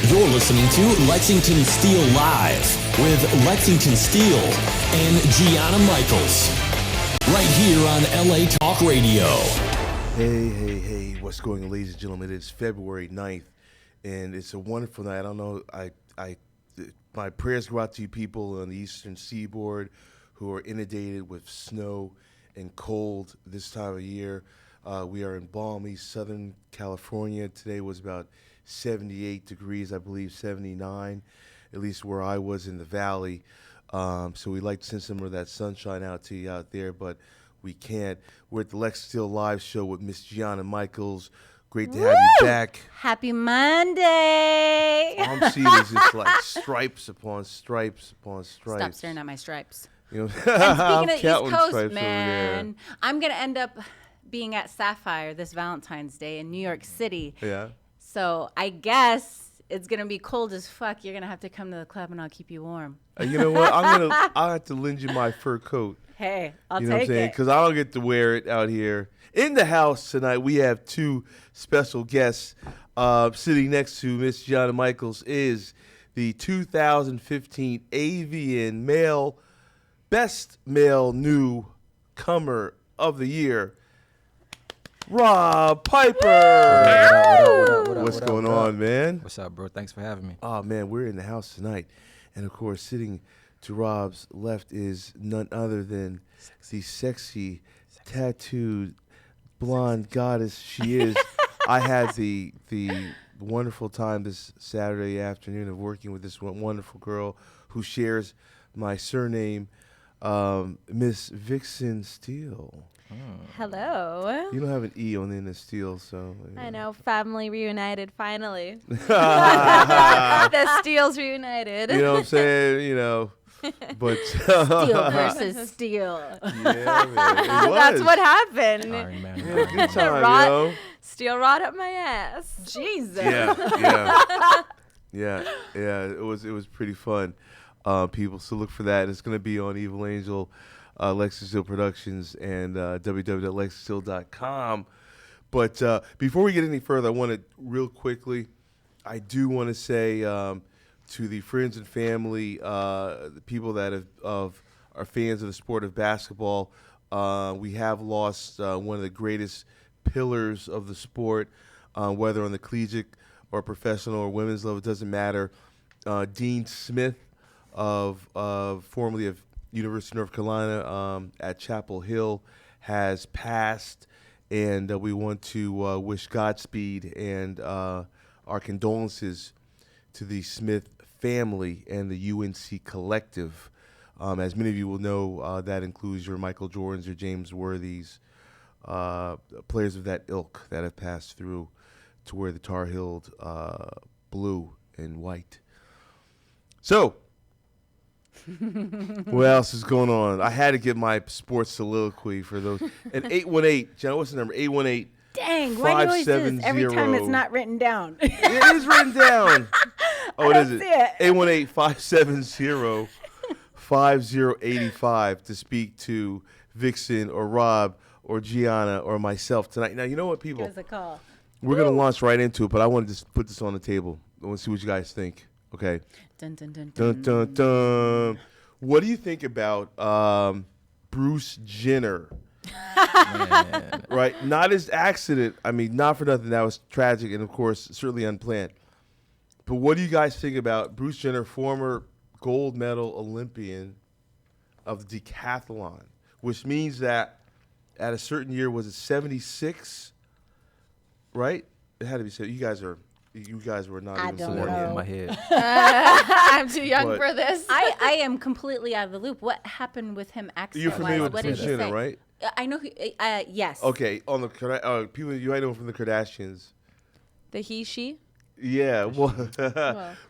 You're listening to Lexington Steele Live with Lexington Steele and Gianna Michaels. Right here on LA Talk Radio. Hey, what's going on, ladies and gentlemen? It's February 9th, and it's a wonderful night. I don't know, my prayers go out to you people on the eastern seaboard who are inundated with snow and cold this time of year. We are in balmy Southern California. Today was about 78 degrees, I believe 79, at least where I was in the valley. So we'd like to send some of that sunshine out to you out there, but we can't. We're at the Lexington Steele Live show with Miss Gianna Michaels. Great to have you back. Happy Monday. All I'm seeing is just like stripes upon stripes upon stripes. Stop staring at my stripes. You know, And speaking of the East Coast, stripes man, I'm going to end up being at Sapphire this Valentine's Day in New York City. Yeah. So I guess it's going to be cold as fuck. You're going to have to come to the club and I'll keep you warm. You know what? I'll have to lend you my fur coat. Hey, I'll You know what I'm take saying? it. Because I don't get to wear it out here. In the house tonight, we have two special guests. Sitting next to Miss Gianna Michaels is the 2015 AVN Best Male Newcomer of the Year, Rob Piper. What's going on, man? What's up, bro? Thanks for having me. Oh, man, we're in the house tonight. And, of course, sitting to Rob's left is none other than the sexy, tattooed, blonde goddess she is. I had the wonderful time this Saturday afternoon of working with this wonderful girl who shares my surname, Miss Vyxen Steele. Hello. You don't have an E on the end of Steele, so. I know, family reunited finally. The Steels reunited. You know what I'm saying? You know. But Steel versus steel. Yeah, man. It was. That's what happened. Iron Man. Yeah, good Iron time, Rod- yo. Steel rod up my ass. Jesus. Yeah. It was pretty fun. People, so look for that. It's going to be on Evil Angel, Lexington Steele Productions, and www.lexingtonsteele.com. But before we get any further, I want to real quickly, I do want to say to the friends and family, the people that are fans of the sport of basketball, we have lost one of the greatest pillars of the sport, whether on the collegiate or professional or women's level, it doesn't matter. Dean Smith, formerly of University of North Carolina at Chapel Hill, has passed, and we want to wish Godspeed and our condolences to the Smith family and the UNC collective. As many of you will know, that includes your Michael Jordans, your James Worthies, players of that ilk that have passed through to wear the Tar Heel blue and white. So, what else is going on? I had to get my sports soliloquy for those. And 818, John, what's the number? 818. Dang, why do you always do this every time it's 570. not written down? It is written down. Oh, it is don't it. see it. 818-570-5085 to speak to Vyxen or Rob or Gianna or myself tonight. Now, you know what, people? Give us a call. We're going to launch right into it, but I want to just put this on the table. I want to see what you guys think. Okay. Dun, dun, dun, Dun, dun, dun. What do you think about Bruce Jenner? Man. Right? Not his accident. I mean, not for nothing. That was tragic and, of course, certainly unplanned. But what do you guys think about Bruce Jenner, former gold medal Olympian of the decathlon, which means that at a certain year, was it 76? Right? It had to be said. You guys were not I even don't born know. yet. In my head. I'm too young But- for this. I am completely out of the loop. What happened with him You're accident-wise? familiar with What Bruce did he Jenner, say? right? I know. Yes. Okay, on the people you might know from the Kardashians. The he, she? Yeah, well,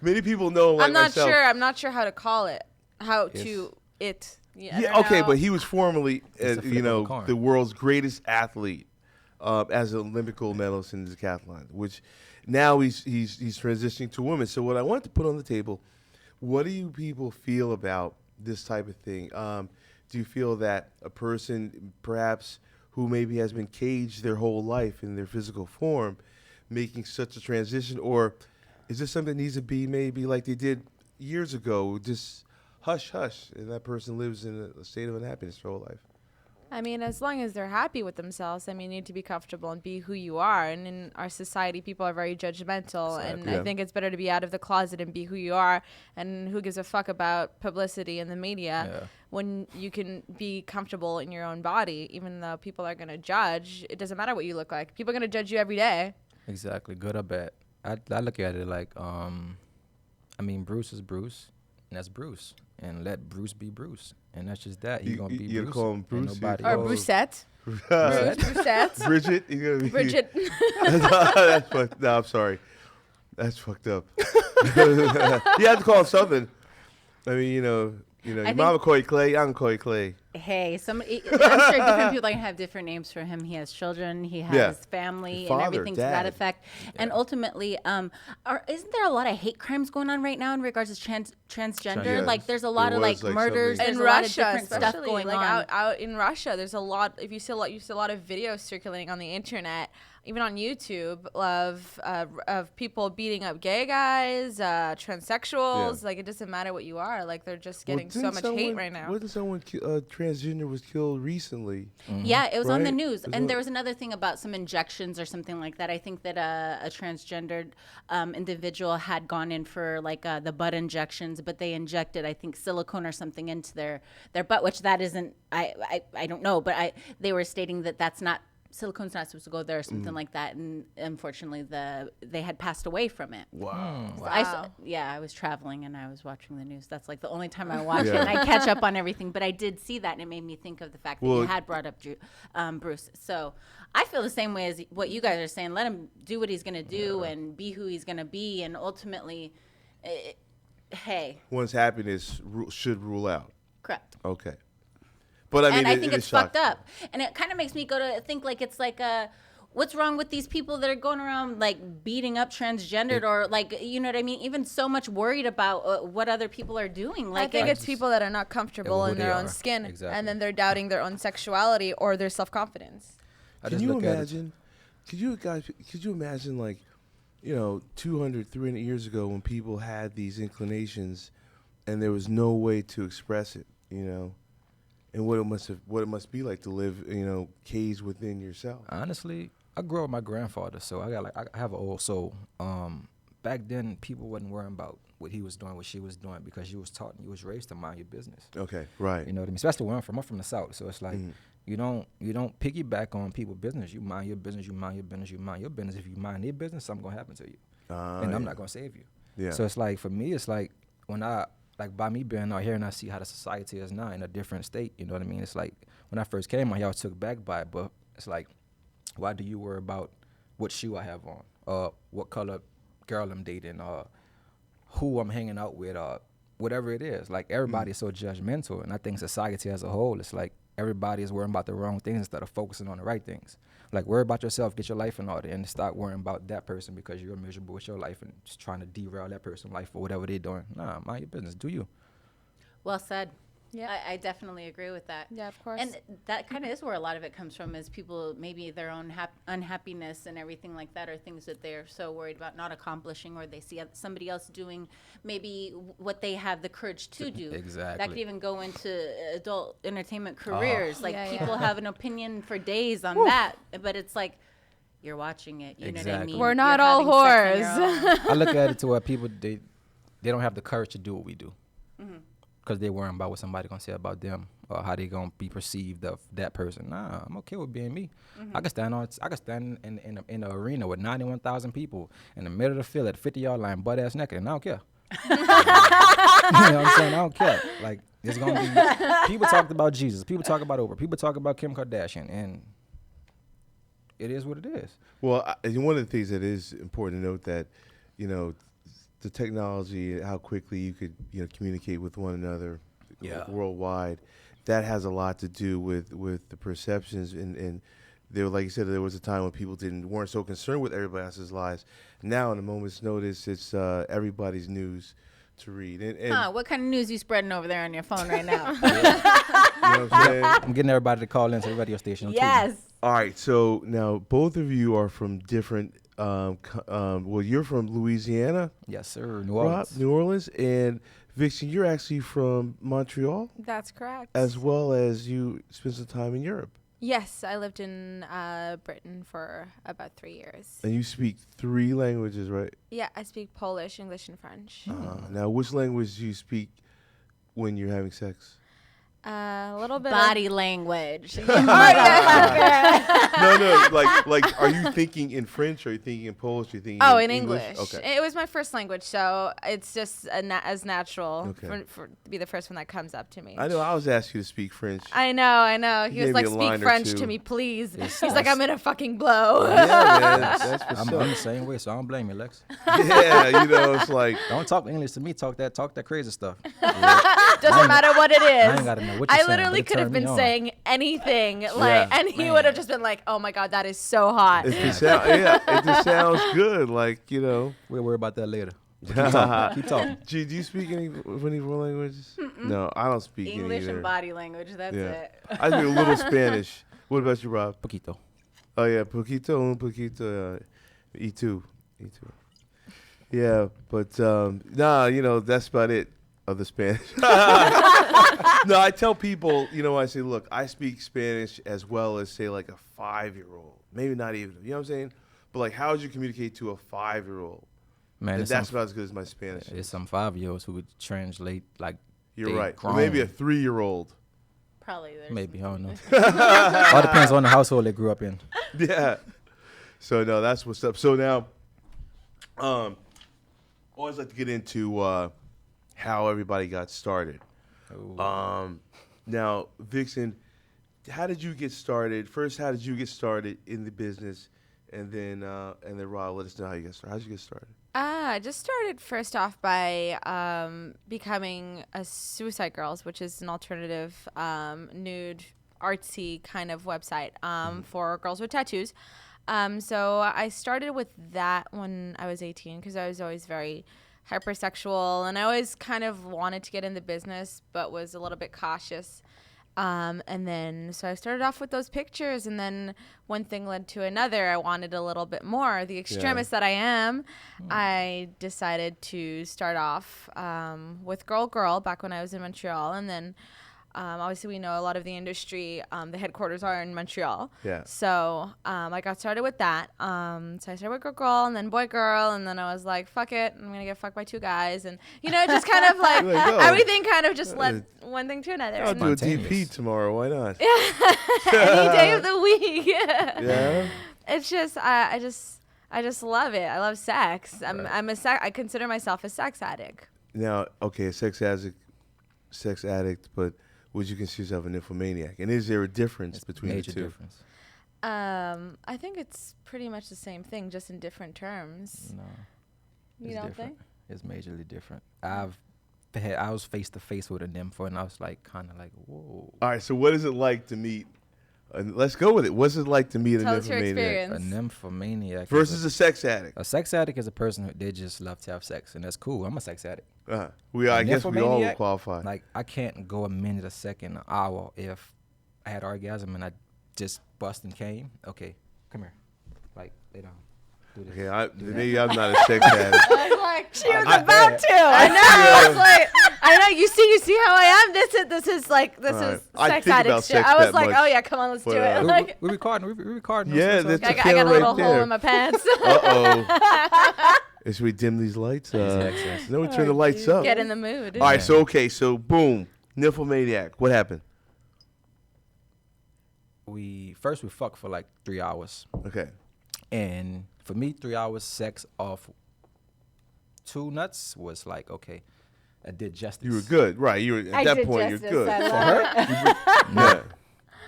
many people know. Like I'm not myself. sure. I'm not sure how to call it. How Yes. to it. Yeah, I Yeah, don't okay, know. but he was formerly, It's a flip of a coin. the world's greatest athlete as an Olympic gold medalist in the decathlon, which now he's transitioning to women. So what I wanted to put on the table, what do you people feel about this type of thing? Do you feel that a person perhaps who maybe has been caged their whole life in their physical form, making such a transition, or Is this something that needs to be maybe like they did years ago, just hush, hush, and that person lives in a state of unhappiness their whole life? I mean, as long as they're happy with themselves, I mean, you need to be comfortable and be who you are. And in our society, people are very judgmental. And I think it's better to be out of the closet and be who you are. And who gives a fuck about publicity in the media when you can be comfortable in your own body, even though people are going to judge. It doesn't matter what you look like. People are going to judge you every day. Exactly, good or bad. I look at it like, I mean, Bruce is Bruce, and that's Bruce. And let Bruce be Bruce. And that's just that. He's going to be Bruce. You call him Bruce? Nobody Or Brucette. Brucette. Bridget? You gonna be Bridget. That's fucked. No, I'm sorry. That's fucked up. You have to call him something. I mean, your mama call you Clay. I can call you Clay. Hey, I'm sure different people are gonna have different names for him. He has children, he has family, Father, and everything dad. to that effect. And ultimately, isn't there a lot of hate crimes going on right now in regards to transgender? Yes. Like, there's a lot There of was, murders. something- There's In a lot of Russia, different stuff especially, going like on. out in Russia, there's a lot. If you see a lot of videos circulating on the internet, even on YouTube, of people beating up gay guys, transsexuals. Yeah. Like, it doesn't matter what you are. Like, they're just getting so didn't much hate someone- right now. Wasn't someone transgender was killed recently? Yeah, it was on the Right? news. It was And on- there was another thing about some injections or something like that. I think that a transgendered individual had gone in for the butt injections, but they injected, I think, silicone or something into their butt, which that isn't, I don't know, but they were stating that that's not, silicone's not supposed to go there or something like that. And unfortunately, they had passed away from it. Wow. So Wow. I was traveling and I was watching the news. That's like the only time I watch it, and I catch up on everything. But I did see that, and it made me think of the fact that you had brought up Bruce. So I feel the same way as what you guys are saying. Let him do what he's going to do and be who he's going to be. And ultimately, hey. One's happiness should rule out. Correct. Okay. But I mean, And I think it it's is fucked shocking. up. And it kind of makes me go to think what's wrong with these people that are going around beating up transgendered or you know what I mean? Even so much worried about what other people are doing. I think it's people that are not comfortable who in they their own are. skin, Exactly. and then they're doubting their own sexuality or their self-confidence. Can you imagine? Could you imagine 200, 300 years ago when people had these inclinations and there was no way to express it, and what it must be like to live, caged within yourself. Honestly, I grew up with my grandfather, so I have an old soul. Back then, people wasn't worrying about what he was doing, what she was doing, because you was taught and you was raised to mind your business. Okay, right. You know what I mean? Especially where I'm from the South, so it's like you don't piggyback on people's business. You mind your business. You mind your business. You mind your business. If you mind their business, something gonna happen to you, and I'm not gonna save you. Yeah. So it's like for me, it's like when by me being out here and I see how the society is now in a different state. You know what I mean? It's like when I first came out here, I was took back by it, but it's like, why do you worry about what shoe I have on, what color girl I'm dating, who I'm hanging out with, whatever it is? Like everybody is so judgmental, and I think society as a whole, it's like everybody is worrying about the wrong things instead of focusing on the right things. Like worry about yourself, get your life in order, and stop worrying about that person because you're miserable with your life and just trying to derail that person's life for whatever they're doing. Nah, mind your business. Do you? Well said. Yeah. I definitely agree with that. Yeah, of course. And that kind of is where a lot of it comes from, is people, maybe their own unhappiness and everything like that are things that they're so worried about not accomplishing, or they see somebody else doing maybe what they have the courage to do. Exactly. That could even go into adult entertainment careers. Yeah, people yeah. have an opinion for days on that, but it's like, you're watching it. You know what I Exactly. mean? We're not You're all having sex on your own. I look at it to where people, they don't have the courage to do what we do. Because they're worrying about what somebody gonna say about them or how they gonna be perceived of that person. Nah, I'm okay with being me. I can stand in the arena with 91,000 people in the middle of the field at the 50-yard line, butt ass naked, and I don't care. You know what I'm saying? I don't care. Like there's gonna be people talked about Jesus, people talk about Oprah, people talk about Kim Kardashian, and it is what it is. Well, one of the things that is important to note that, the technology, how quickly you could, communicate with one another worldwide, that has a lot to do with the perceptions. And there, like you said, there was a time when people weren't so concerned with everybody else's lives. Now, in a moment's notice, it's everybody's news to read. And What kind of news you spreading over there on your phone right now? you know what I'm saying? I'm getting everybody to call into the radio station. Yes. All right, so now both of you are from different well, you're from Louisiana, Yes, sir. New Rob, Orleans. New Orleans, and Vyxen, you're actually from Montreal, That's correct. as well as you spent some time in Europe. Yes, I lived in Britain for about 3 years. And you speak 3 languages, right? Yeah, I speak Polish, English, and French. Now, which language do you speak when you're having sex? A little bit Body language. No, like, are you thinking in French? Or are you thinking in Polish? Are you thinking in English. Okay. It was my first language, so it's just as natural Okay. for to be the first one that comes up to me. I know. I was asked you to speak French. I know. He You was gave like, me a line speak or French two. to me, please. He's like, I'm gonna fucking blow. Yeah, man. That's what's I'm up. the same way, so I don't blame you, Lex. Yeah, it's like. Don't talk English to me. Talk that crazy stuff. Doesn't matter what it is. I ain't gotta know what you're I saying, literally but it could have turned me been on. saying anything, and he Man. would have just been like, "Oh my god, that is so hot." It just sounds good. Like, We'll worry about that later. Keep talking. Gee, do you speak any more languages? No, I don't speak any English either. and body language. That's it. I speak a little Spanish. What about you, Rob? Poquito. Oh yeah, un poquito, y tú. Yeah, but nah, that's about it of the Spanish. No, I tell people, I say, look, I speak Spanish as well as, say, like a 5-year-old. Maybe not even, you know what I'm saying? But like, how would you communicate to a 5-year-old? Man, And that's about as good as my Spanish. There's some 5-year-olds who would translate like. You're they right. Or grown. maybe a 3-year-old. Probably there's Maybe, I don't know. All depends on the household they grew up in. Yeah. So no, that's what's up. So now, always like to get into how everybody got started. Now, Vyxen, how did you get started? First, how did you get started in the business, and then Rob, let us know how you got started. How did you get started? I just started first off by becoming a Suicide Girls, which is an alternative nude artsy kind of website for girls with tattoos. So I started with that when I was 18 because I was always very hypersexual and I always kind of wanted to get in the business but was a little bit cautious. And then so I started off with those pictures and then one thing led to another. I wanted a little bit more. The extremist that I am, I decided to start off with Girl back when I was in Montreal, and then obviously we know a lot of the industry, the headquarters are in Montreal. Yeah. So I got started with that. So I started with Girl and then Girl, and then I was like, fuck it, I'm gonna get fucked by 2 guys, and just kind of like There you go. everything kind of just led one thing to another. I'll do a Spontaneous. DP tomorrow. Why not? Any day of the week. Yeah. It's just I just love it. I love sex. I consider myself a sex addict. Now, okay, sex addict, but would you consider yourself a nymphomaniac? And is there a difference between the Major two? difference. I think it's pretty much the same thing, just in different terms. No. You It's don't different. think? It's majorly different. I was face to face with a nympho, and I was like, kind of like, whoa. All right, so what is it like to meet? Let's go with it. What's it like to meet Tell a us your nymphomaniac experience. A nymphomaniac versus a sex addict? a sex addict is a person who they just love to have sex, and that's cool. I'm a sex addict. I guess we all would Nymphomaniac, qualify. Like, I can't go a minute, a second, an hour if I had orgasm and I just bust and came. Okay, come here. Like, lay down. Do this. Okay, maybe I'm not a sex addict. I was like, she was about to. I know. I was like, I know. You see how I am. This is All right. sex I think addict about shit. sex I was that like, much. oh yeah, come on, let's do But, it. Like, We recording. Yeah, so- that's I a got a camera little right hole there. in my pants. Uh-oh. Should we dim these lights? Yes. No, we turn the lights up. Get in the mood. All right, so boom, nymphomaniac. What happened? We fucked for like 3 hours. Okay. And for me, 3 hours sex off 2 nuts was like, okay, I did justice. You were good, right? You were at I that did point. justice. You're good. I love it.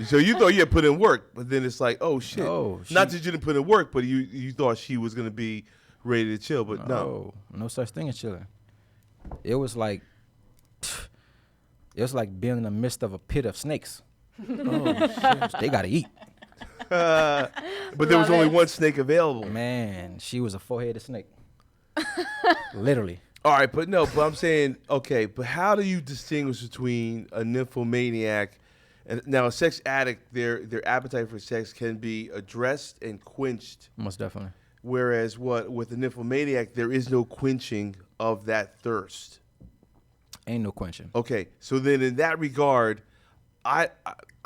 Yeah. So you thought you had put in work, but then it's like, oh shit. No, Not that you didn't put in work, but you thought she was gonna be ready to chill, but no. No such thing as chilling. It was like being in the midst of a pit of snakes. Oh, shit. They gotta eat. But there was Love only it. one snake available. Man, she was a 4-headed snake. Literally. All right, but I'm saying, okay, but how do you distinguish between a nymphomaniac and now a sex addict? Their appetite for sex can be addressed and quenched Most definitely. Whereas with the nymphomaniac, there is no quenching of that thirst. Ain't no quenching. Okay, so then in that regard, I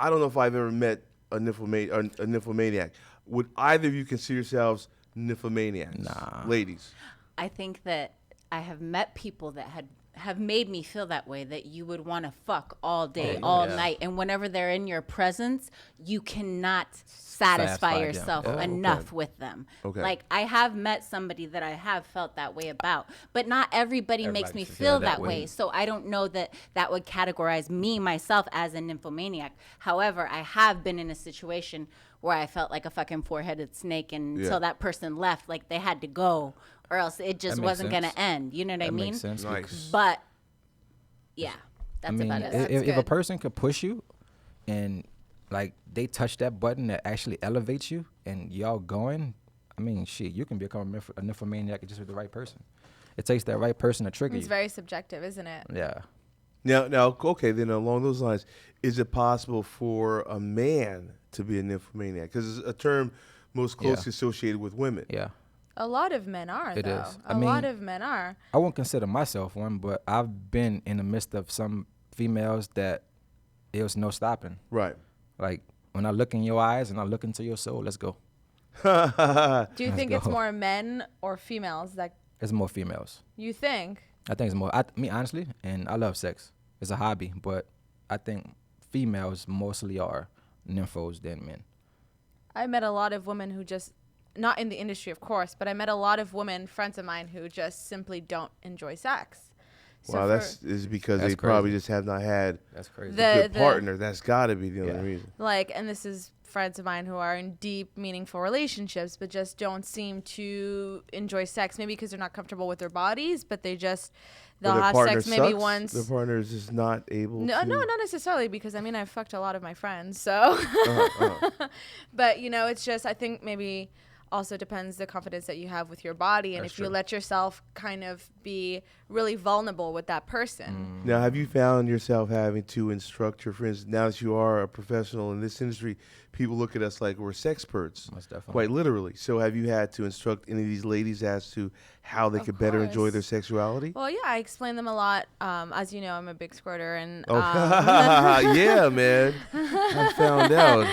don't know if I've ever met a nymphomaniac. Would either of you consider yourselves nymphomaniacs? Nah. Ladies. I think that I have met people that have made me feel that way, that you would want to fuck all day, all night. And whenever they're in your presence, you cannot satisfy yourself enough with them. Okay. Like, I have met somebody that I have felt that way about, but not everybody makes me feel that way. So I don't know that would categorize me, myself, as a nymphomaniac. However, I have been in a situation where I felt like a fucking four-headed snake, and until that person left, like they had to go, or else it just wasn't going to end. You know what I mean? Makes sense. Nice. But, yeah, that's about it. If a person could push you and, like, they touch that button that actually elevates you and y'all going, I mean, shit, you can become a nymphomaniac just with the right person. It takes that right person to trigger you. It's very subjective, isn't it? Yeah. Now, okay, then along those lines, is it possible for a man to be a nymphomaniac? Because it's a term most closely associated with women. Yeah. A lot of men are, It though. is. A lot of men are. I won't consider myself one, but I've been in the midst of some females that there was no stopping. Right. Like, when I look in your eyes and I look into your soul, let's go. Do you think it's more men or females that It's more females. you think? I think it's more, me honestly, and I love sex. It's a hobby, but I think females mostly are nymphos than men. I met a lot of women who just, not in the industry, of course, but I met a lot of women, friends of mine, who just simply don't enjoy sex. So Wow, is because That's they probably crazy. just have not had That's crazy. a good partner. That's got to be the only reason. like, and this is friends of mine who are in deep, meaningful relationships, but just don't seem to enjoy sex. Maybe because they're not comfortable with their bodies, but they'll Their have partner sex maybe sucks? once. Their partner is just not able No, to. no, not necessarily, because I mean I've fucked a lot of my friends, so. But it's just, I think maybe also depends the confidence that you have with your body, and That's if you true. let yourself kind of be really vulnerable with that person. Now, have you found yourself having to instruct your friends? Now that you are a professional in this industry, people look at us like we're sexperts, Most definitely. quite literally. So have you had to instruct any of these ladies as to how they Of could better enjoy course. their sexuality? Well, yeah, I explain them a lot. As you know, I'm a big squirter, and Yeah, man. I found out.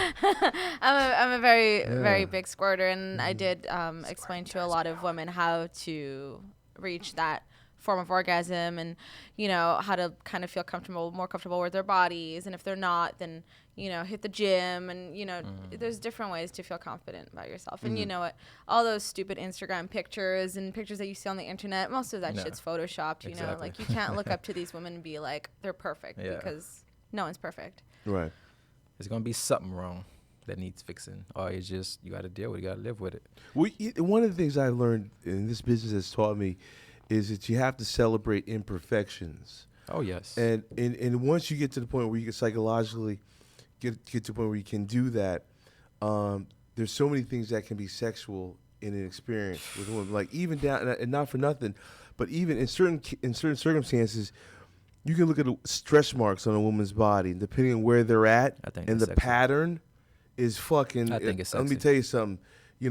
I'm a very, very big squirter, and I did explain to a lot of women how to reach that form of orgasm, and how to kind of feel more comfortable with their bodies, and if they're not, then hit the gym, and there's different ways to feel confident about yourself. And you know what, all those stupid Instagram pictures and pictures that you see on the internet, most of that shit's photoshopped. Exactly. Like, you can't look up to these women and be like they're perfect, because no one's perfect. Right. There's going to be something wrong that needs fixing, or it's just, you got to deal with it, you got to live with it. Well, one of the things I learned in this business has taught me is that you have to celebrate imperfections. Oh, yes. And once you get to the point where you can psychologically get to the point where you can do that, there's so many things that can be sexual in an experience with a woman. Like, even down, and not for nothing, but even in certain circumstances, you can look at the stretch marks on a woman's body, and depending on where they're at, I think and that's the sexy. pattern is fucking. I think it's Let me sexy. tell you something.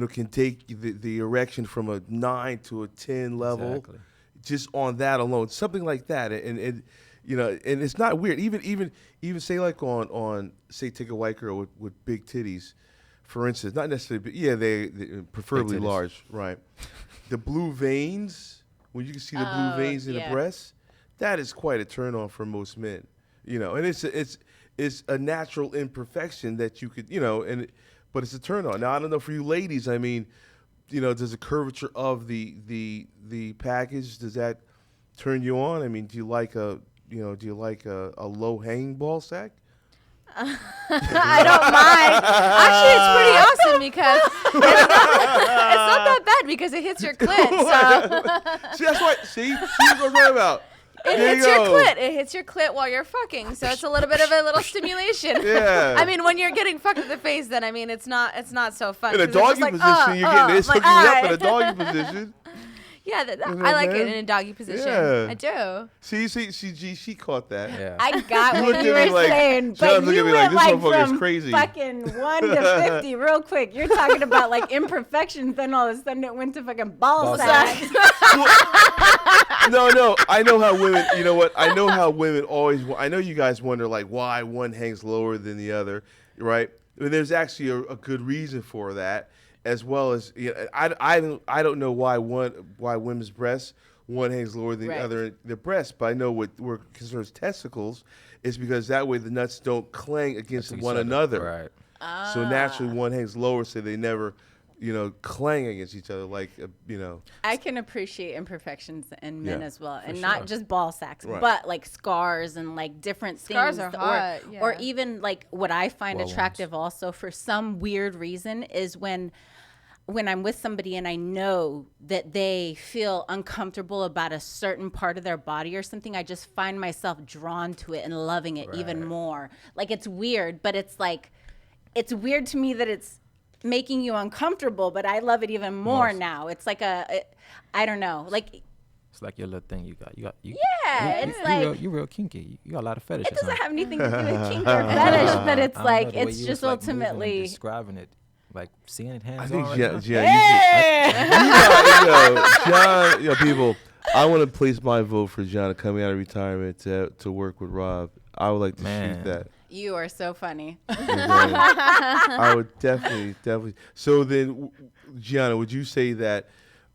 Can take the erection from a 9 to a 10 level. Exactly. Just on that alone, something like that, and and it's not weird. Even say, like, on say, take a white girl with big titties, for instance, not necessarily, but they preferably Big titties. large, right? The blue veins, when you can see the blue veins in the breasts, that is quite a turn on for most men, and it's a natural imperfection that you could, but it's a turn on. Now, I don't know for you ladies, I mean, does the curvature of the package, does that turn you on? I mean, do you like a low hanging ball sack? I don't mind. Actually, it's pretty awesome, because it's not that bad, because it hits your clit. So See, that's right. See what I'm talking about. it There you hits your go. clit. It hits your clit while you're fucking. So it's a little bit of a little stimulation. Yeah. I mean, when you're getting fucked in the face, then I mean, it's not so fun. In a 'cause it's just doggy like, position, you're getting this like, hooking you up in a alright. doggy position. Yeah, You know I like what I'm it in saying? a doggy position. Yeah. I do. She caught that. Yeah. I got You what looked you at were me like- saying, John but looked you at me went like, this like motherfucker is from crazy. fucking 1 to 50 real quick. You're talking about like imperfections, then all of a sudden it went to fucking ball sacks. No. I know how women. You know what? I know how women always. I know you guys wonder like why one hangs lower than the other, right? And there's actually a good reason for that, as well as I don't know why women's breasts one hangs lower than the other in their breasts, but I know what we're concerns testicles is because that way the nuts don't clang against one another. Right. So naturally one hangs lower, so they never. Clang against each other I can appreciate imperfections in men as well, and sure. not just ball sacks, Right. but like scars and like different Scars things. are hot, or yeah. even like what I find Well attractive also for some weird reason is when I'm with somebody and I know that they feel uncomfortable about a certain part of their body or something, I just find myself drawn to it and loving it even more. Like it's weird, but it's like it's weird to me that it's making you uncomfortable, but I love it even more now. It's like I don't know, like It's like your little thing you got. Yeah, You, it's like you real kinky. You got a lot of fetishes. it doesn't huh? have anything to do with kink or fetish, but it's I don't know, like the way it's you just was, like, moving and ultimately. describing it, like seeing it hands I on. think right now. John, people. I want to place my vote for John coming out of retirement to work with Rob. I would like to shoot that. You are so funny. I would definitely. So then, Gianna, would you say that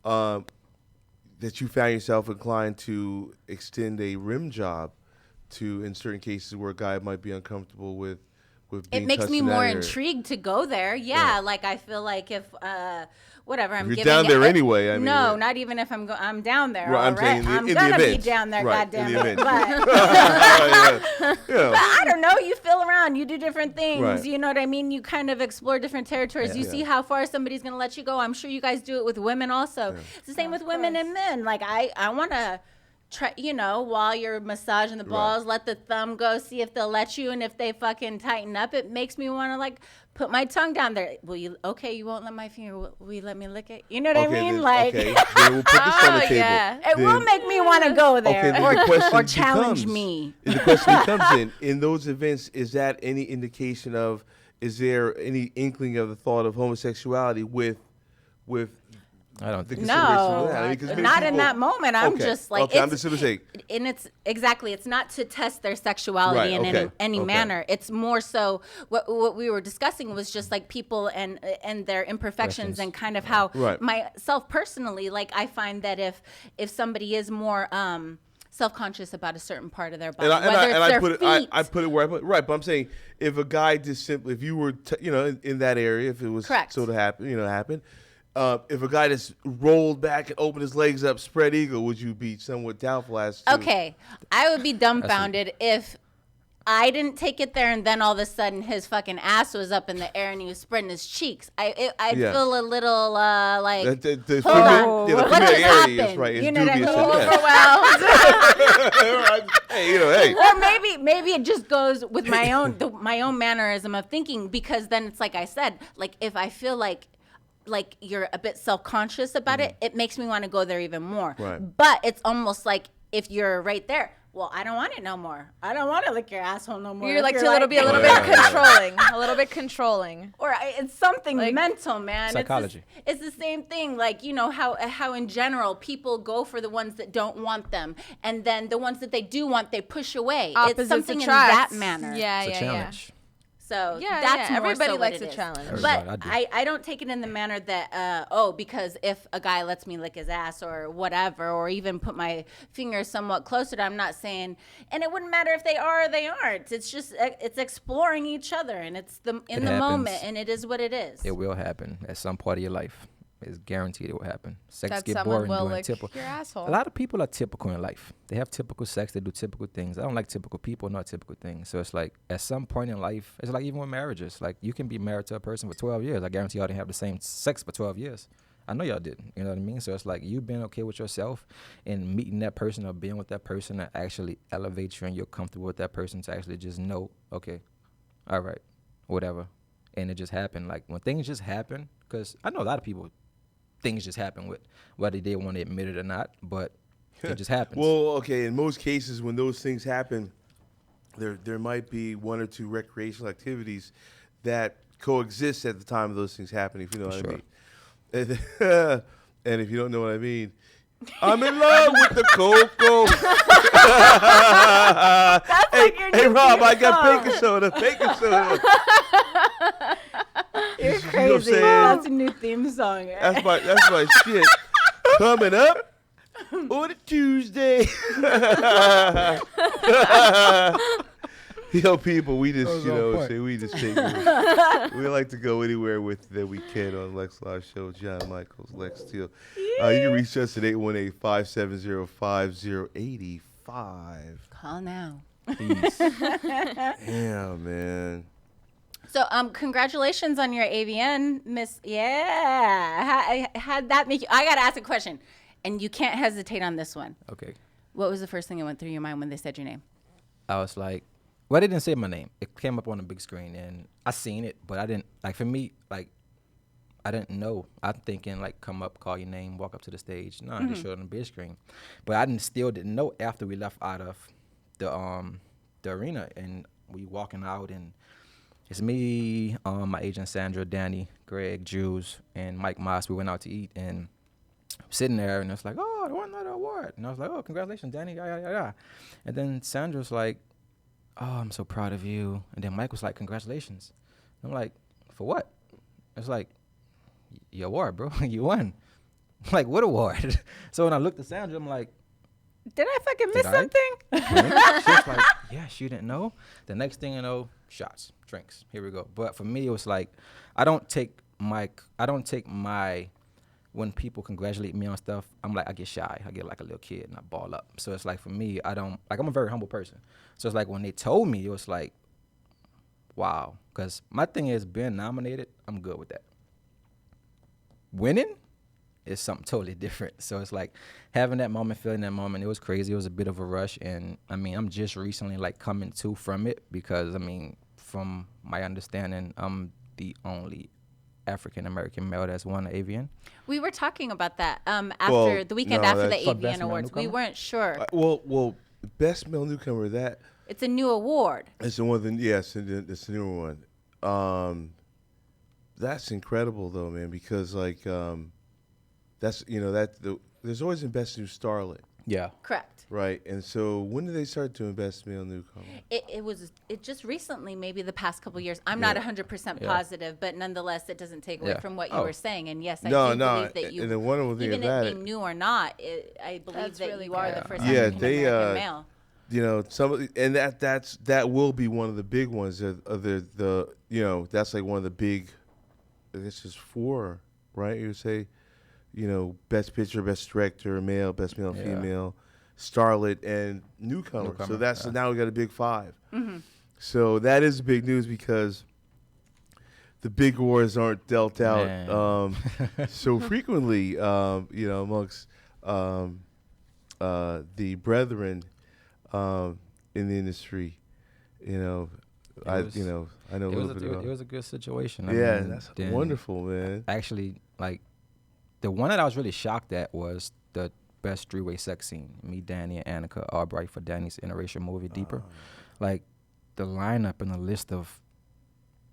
that you found yourself inclined to extend a rim job to in certain cases where a guy might be uncomfortable with being It makes touched me in that more area? intrigued to go there. Yeah, like I feel like if whatever I'm If you're giving down there it- anyway, I mean, no, right. not even if I'm down there. Right, I'm already. saying in the- I'm in the gonna be event. down there, Right, in goddamn the it. event. But Yeah. I don't know. You feel around. You do different things. Right. You know what I mean? You kind of explore different territories. You see how far somebody's going to let you go. I'm sure you guys do it with women also. It's the same with women and men. Like, I want to try, while you're massaging the balls, let the thumb go, see if they'll let you. And if they fucking tighten up, it makes me want to, like, put my tongue down there. You won't let my finger, will you let me lick it? You know what I mean? Okay, then we'll put this on the table. yeah. It will make me want to go there then the question or challenge becomes- me. The question becomes in those events, is that any indication of, is there any inkling of the thought of homosexuality with I don't the think consideration No, of that? I mean, 'cause many not in people- that moment. I'm Okay, just like, okay, I'm just gonna say, and it's exactly, it's not to test their sexuality Right, in okay, any okay. manner. It's more so what we were discussing was just like people and their imperfections and kind of how Right. myself personally, like I find that if somebody is more self-conscious about a certain part of their body, whether it's their feet. I put it where I put it. Right, but I'm saying if a guy just simply, if you were, in that area, if it was Correct. so to happen, if a guy just rolled back and opened his legs up, spread eagle, would you be somewhat doubtful as to? Okay, I would be dumbfounded if I didn't take it there and then all of a sudden his fucking ass was up in the air and he was spreading his cheeks. I'd Yeah. feel a little like, The hold on, the what just familiarity is happened? right. It's You know what I dubious. mean? Hey. Or maybe it just goes with my own mannerism of thinking, because then it's like I said, like if I feel like you're a bit self-conscious about it, it makes me want to go there even more. Right. But it's almost like if you're right there, well, I don't want it no more. I don't want to lick your asshole no more. You're If like you're to a little bit controlling, a little bit controlling. or it's something Like, mental, man. psychology. It's the same thing. Like, how in general people go for the ones that don't want them, and then the ones that they do want, they push away. Opposites it's something in that attract. manner. Yeah, it's a yeah, challenge. So Yeah, that's yeah. more Everybody so what likes it a is. challenge. But Everybody, I don't take it in the manner that because if a guy lets me lick his ass or whatever, or even put my finger somewhat closer to, I'm not saying, and it wouldn't matter if they are or they aren't. It's just it's exploring each other, and it's in It the happens. moment, and it is what it is. It will happen at some part of your life. It's guaranteed it will happen. Sex That get someone boring will during lick typical. your asshole. A lot of people are typical in life. They have typical sex. They do typical things. I don't like typical people, not typical things. So it's like at some point in life, it's like even with marriages. Like you can be married to a person for 12 years. I guarantee y'all didn't have the same sex for 12 years. I know y'all didn't. You know what I mean? So it's like you being okay with yourself and meeting that person or being with that person that actually elevates you and you're comfortable with that person to actually just know, okay, all right, whatever. And it just happened. Like when things just happen, because I know a lot of people things just happen with whether they want to admit it or not, but it just happens. Well, okay, in most cases when those things happen, there might be one or two recreational activities that coexist at the time of those things happening, if you know what I mean. And if you don't know what I mean, I'm in love with the cocoa. Hey, Rob, I got baking soda. You're You know what I'm crazy. saying? That's a new theme song. That's my shit. Coming up on a Tuesday. Yo, people, we just, we just take it. We like to go anywhere with that we can on Lex Live Show. John Michaels, Lex Steele. You can reach us at 818-570-5085. Call now. Peace. Yeah, man. So, congratulations on your AVN, Miss. Yeah, had that make you? I gotta ask a question, and you can't hesitate on this one. Okay. What was the first thing that went through your mind when they said your name? I was like, well, they didn't say my name. It came up on the big screen, and I seen it, but I didn't, like, for me, like, I didn't know. I'm thinking, like, come up, call your name, walk up to the stage. No, they showed it on the big screen. But I still didn't know after we left out of the arena, and we walking out, and it's me, my agent Sandra, Danny, Greg, Jules, and Mike Moss. We went out to eat, and sitting there, and it's like, oh, I won another award. And I was like, oh, congratulations, Danny, yeah. And then Sandra's like, oh, I'm so proud of you. And then Mike was like, congratulations. And I'm like, for what? It's like, your award, bro. You won. I'm like, what award? So when I looked at Sandra, I'm like, Did I fucking miss something? She was like, yeah, she didn't know. The next thing you know, shots, drinks. Here we go. But for me, it was like, I don't take my, when people congratulate me on stuff, I'm like, I get shy. I get like a little kid and I ball up. So it's like, for me, I'm a very humble person. So it's like, when they told me, it was like, wow. Because my thing is, being nominated, I'm good with that. Winning is something totally different. So it's like, having that moment, feeling that moment, it was crazy. It was a bit of a rush. And I mean, I'm just recently like coming to from it, because I mean, from my understanding, I'm the only African-American male that's won an AVN. We were talking about that after the weekend after the For Best AVN Male Awards. We Newcomer? weren't sure. Well, best male newcomer, It's a new award. it's the one. Yes, it's the newer one. That's incredible though, man. Because like, there's always been best new starlet, Yeah. Correct. right? And so when did they start doing best male newcomer? It just recently, maybe the past couple of years. I'm not 100% positive, but nonetheless, it doesn't take away from what you were saying. And yes, I do believe that you, and the wonderful thing even about it being new or not, I believe That's that really you are good. the first Yeah, African-American male. That will be one of the big ones. That's like one of the big. This is 4, right? You would say, best picture, best director, male, best male, female, starlet, and newcomer. So that's now we got a big 5. Mm-hmm. So that is big news, because the big awards aren't dealt out so frequently, amongst the brethren in the industry. I know a little bit about it was a good situation. that's wonderful, man. Actually, like, the one that I was really shocked at was the best 3-way sex scene. Me, Danny, and Annika Albright for Danny's interracial movie, Deeper. Like, the lineup and the list of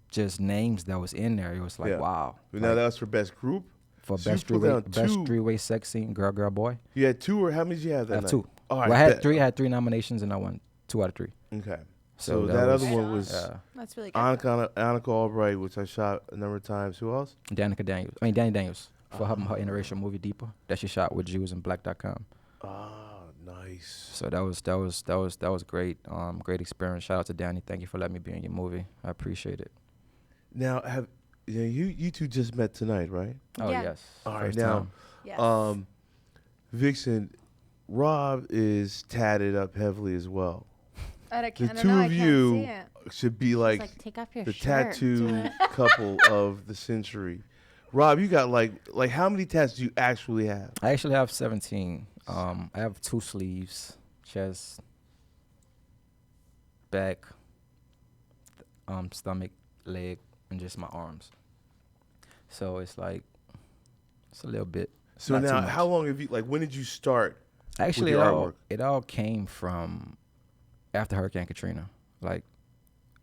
just names that was in there, it was like, wow. But now that was for best group? For So best you put down 3-way sex scene, girl, boy. You had 2, or how many did you have that I have night? 2. All Well, right, I had bet. 3. I had 3 nominations, and I won 2 out of 3. Okay. So that was- other one was That's really good. Annika Albright, which I shot a number of times. Who else? Danny Daniels for her interracial movie Deeper that she shot with Jews and Black.com. Ah, nice. So that was great. Great experience. Shout out to Danny. Thank you for letting me be in your movie. I appreciate it. Now, you two just met tonight, right? Oh Yeah. yes. All right, First now, time. Yes. Vyxen, Rob is tatted up heavily as well. I The don't two know, I of can't you see it. should be It's like like, take off your the shirt. tattoo couple of the century. Rob, you got like how many tats do you actually have? I actually have 17. I have 2 sleeves, chest, back, stomach, leg, and just my arms. So it's It's a little bit. So Not too now, much. how long have you, like, when did you start Actually, with your artwork? it all came from after Hurricane Katrina. Like,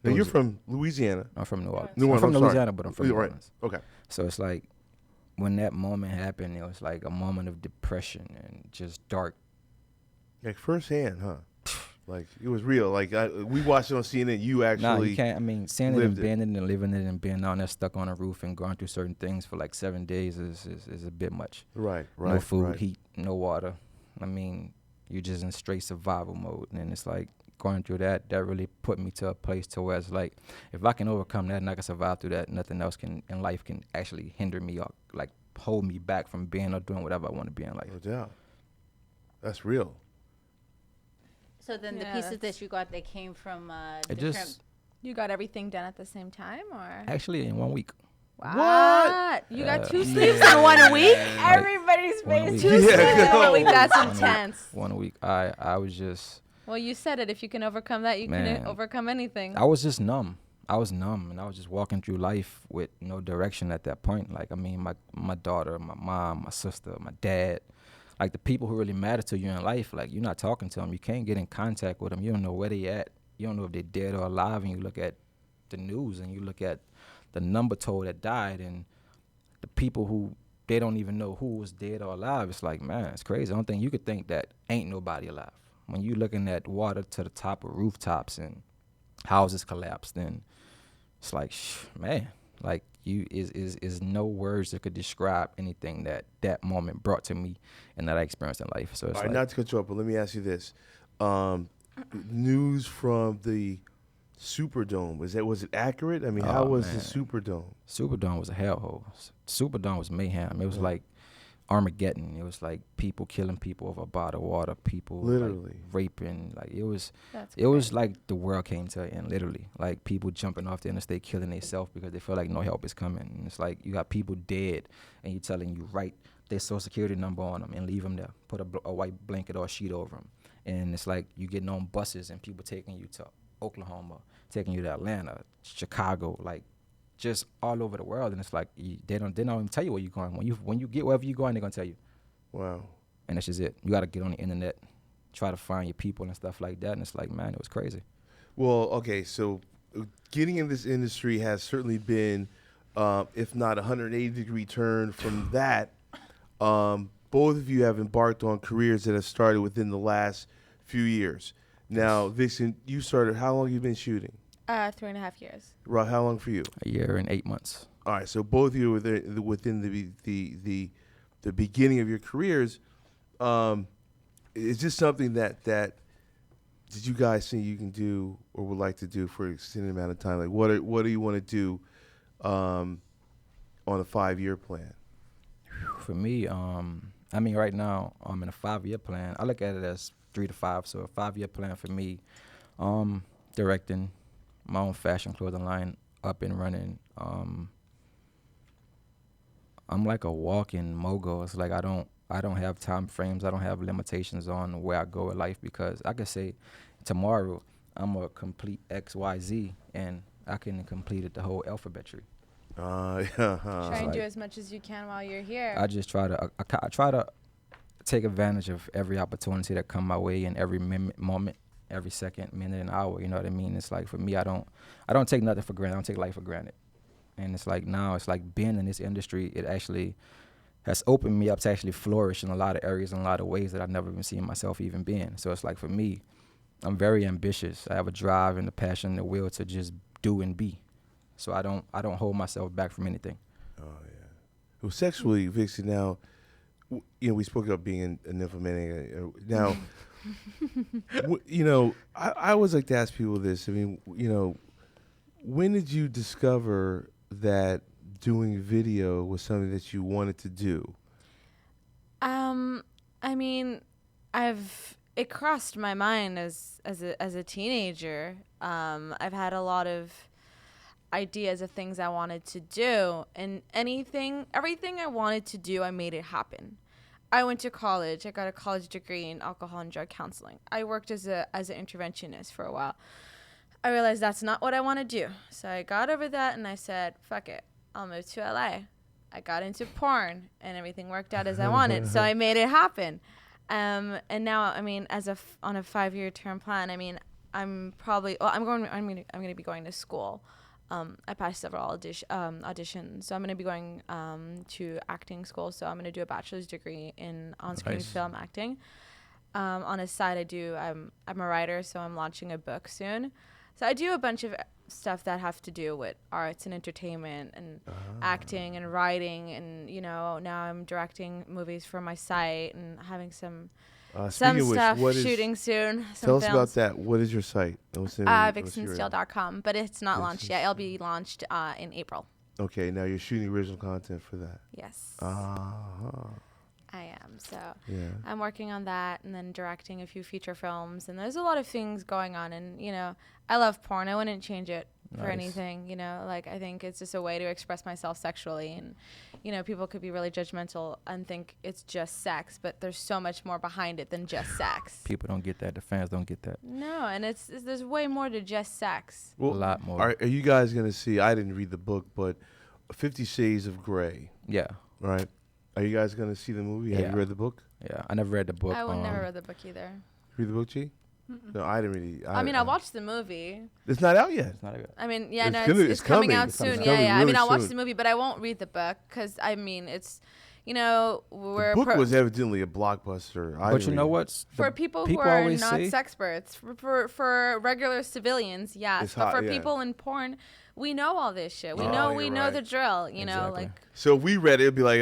Now, it you're was- from Louisiana. I'm from New Orleans. New Orleans, I'm from I'm sorry. Louisiana, but I'm from New Right. Orleans. Okay. So it's like when that moment happened, it was like a moment of depression and just dark. Like, firsthand, huh? Like, it was real. Like, we watched it on CNN. You Nah, actually. you can't. I mean, seeing it and lived it. being it and living it and being down there stuck on a roof and going through certain things for like 7 days is a bit much. Right. No food, right. heat, no water. I mean, you're just in straight survival mode. And it's like going through that really put me to a place to where it's like, if I can overcome that and I can survive through that, nothing else can in life can actually hinder me or like hold me back from being or doing whatever I want to be in life. No doubt. That's real. So then the Yeah, pieces that's- that you got, they came from It different. just You got everything done at the same time, or actually in 1 week. what? You got 2 sleeves in 1 week? Everybody's One face week. 2 Yeah, sleeves in go. 1 week. That's 1 week. intense. 1 week. I was just. Well, you said it. If you can overcome that, you Man. can overcome anything. I was just numb. I was numb, and I was just walking through life with no direction at that point. Like, I mean, my daughter, my mom, my sister, my dad, like the people who really matter to you in life, like you're not talking to them. You can't get in contact with them. You don't know where they at. You don't know if they're dead or alive. And you look at the news and you look at the number told that died and the people who they don't even know who was dead or alive. It's like, man, it's crazy. I don't think you could think that ain't nobody alive. When you looking at water to the top of rooftops and houses collapsed, then it's like, man, like you is no words that could describe anything that moment brought to me and that I experienced in life. So it's All right, like, not to cut you off, but let me ask you this: news from the Superdome, was it accurate? I mean, how Oh, was man. the Superdome? Superdome was a hellhole. Superdome was mayhem. It was like Armageddon. It was like people killing people over a bottle of water, people like, Literally. raping. Like it was That's like the world came to an end, literally. Like people jumping off the interstate killing themselves because they feel like no help is coming. And it's like you got people dead and you're telling you write their social security number on them and leave them there. Put a white blanket or a sheet over them. And it's like you getting on buses and people taking you to Oklahoma, taking you to Atlanta, Chicago, like just all over the world. And it's like they don't even tell you where you're going. When you get wherever you're going, they're gonna tell you. Wow. And that's just it. You got to get on the internet, try to find your people and stuff like that. And it's like, man, it was crazy. Well, okay, so getting in this industry has certainly been, if not a 180-degree turn from that. Both of you have embarked on careers that have started within the last few years. Now, Vyxen, you started, how long have you been shooting? 3.5 years. Right, how long for you? A year and 8 months. All right, so both of you were within the beginning of your careers. Is this something that did you guys think you can do or would like to do for an extended amount of time? Like, what do you want to do on a 5-year plan? For me, I mean, right now I'm in a 5-year plan. I look at it as 3 to 5. So a 5-year plan for me, directing my own fashion clothing line up and running. I'm like a walking mogul. It's like I don't have time frames. I don't have limitations on where I go in life because I could say tomorrow I'm a complete XYZ and I can complete it the whole alphabet tree. Try and do like- as much as you can while you're here. I just try to I try to take advantage of every opportunity that come my way in every moment, every second, minute, and hour. You know what I mean? It's like for me, I don't take nothing for granted. I don't take life for granted. And it's like now, it's like being in this industry, it actually has opened me up to actually flourish in a lot of areas, in a lot of ways that I've never even seen myself even being. So it's like for me, I'm very ambitious. I have a drive and a passion and the will to just do and be. So I don't hold myself back from anything. Oh yeah. Well, sexually, Vyxen. Now, we spoke about being a nymphomaniac. Now, I always like to ask people this. I mean, when did you discover that doing video was something that you wanted to do? I mean, it crossed my mind as a teenager. I've had a lot of ideas of things I wanted to do, and everything I wanted to do, I made it happen. I went to college. I got a college degree in alcohol and drug counseling. I worked as an interventionist for a while. I realized that's not what I want to do. So I got over that and I said, fuck it. I'll move to LA. I got into porn, and everything worked out as I wanted. So I made it happen. And now, I mean, on a 5-year term plan, I mean, I'm gonna be going to school. I passed several auditions, so I'm gonna be going to acting school. So I'm gonna do a bachelor's degree in on-screen film acting. On a side, I'm a writer, so I'm launching a book soon. So I do a bunch of stuff that have to do with arts and entertainment and acting and writing, and now I'm directing movies for my site and having some stuff shooting soon. Tell us about that. What is your site? Vyxensteele.com, but it's not launched yet. It'll be launched in April. Okay, now you're shooting original content for that. Yes. I am. So I'm working on that and then directing a few feature films. And there's a lot of things going on. And, I love porn. I wouldn't change it for anything. Like, I think it's just a way to express myself sexually. And, people could be really judgmental and think it's just sex. But there's so much more behind it than just sex. People don't get that. The fans don't get that. No, and there's way more to just sex. Well, a lot more. Are you guys going to see, I didn't read the book, but 50 Shades of Grey. Yeah. Right? Are you guys going to see the movie? Have you read the book? Yeah, I never read the book. I would never read the book either. Read the book, G? No, I didn't really. I watched the movie. It's not out yet. It's not good. I mean, it's coming out soon. I mean, I'll watch the movie, but I won't read the book because, I mean, it's, the book was evidently a blockbuster. But you know what? For people who are not sexperts, for regular civilians, yes. But for people in porn, we know all this shit. We know the drill. Like. So if we read it, it'd be like,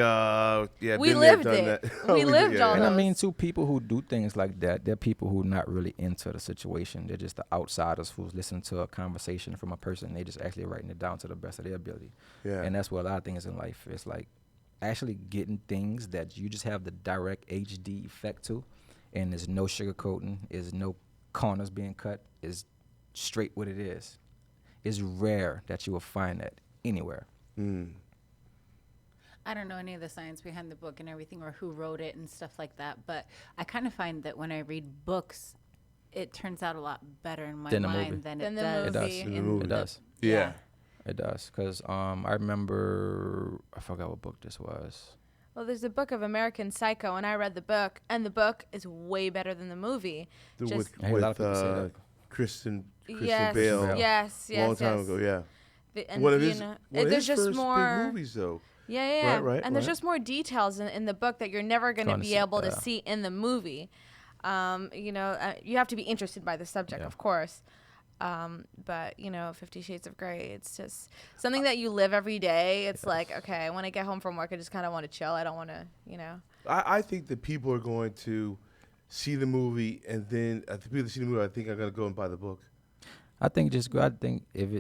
we lived it. We lived all And those. I mean, too, people who do things like that, they're people who are not really into the situation. They're just the outsiders who's listening to a conversation from a person. They just actually writing it down to the best of their ability. Yeah. And that's what a lot of things in life. It's like actually getting things that you just have the direct HD effect to, and there's no sugarcoating, there's no corners being cut, is straight what it is. It's rare that you will find that anywhere. I don't know any of the science behind the book and everything, or who wrote it and stuff like that, but I kind of find that when I read books, it turns out a lot better in my mind than it does. It does. Yeah. It does, because I remember, I forgot what book this was. Well, there's a book of American Psycho, and I read the book, and the book is way better than the movie. With Kristen Bale. Yes. Long time ago, yeah. And there's just more big movies, though. Yeah. And there's just more details in the book that you're never going to be able to see in the movie. You have to be interested by the subject, of course. But 50 Shades of Grey, it's just something that you live every day. It's like, okay, when I get home from work, I just kind of want to chill. I don't want to, I think that people are going to see the movie, and then the people that see the movie, I think are going to go and buy the book. I think just go. I think if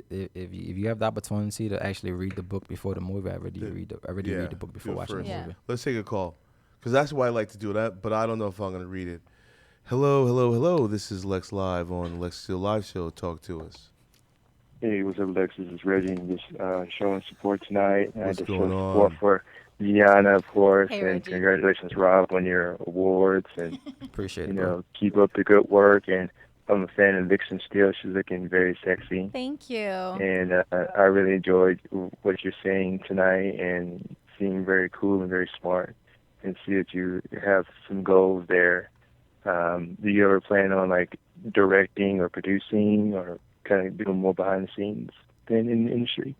you have the opportunity to actually read the book before the movie, I already read the book before watching the movie. Let's take a call, because that's why I like to do that. But I don't know if I'm going to read it. Hello. This is Lex Live on Lex Steele Live Show. Talk to us. Hey, what's up, Lex? This is Reggie. Just showing support tonight. What's just going on? Support for Gianna, of course, hey, and Reggie. Congratulations, Rob, on your awards. And appreciate it. Bro. Keep up the good work. And I'm a fan of Vyxen Steele. She's looking very sexy. Thank you. And I really enjoyed what you're saying tonight, and seem very cool and very smart. And see that you have some goals there. Do you ever plan on directing or producing, or kind of doing more behind the scenes than in the industry?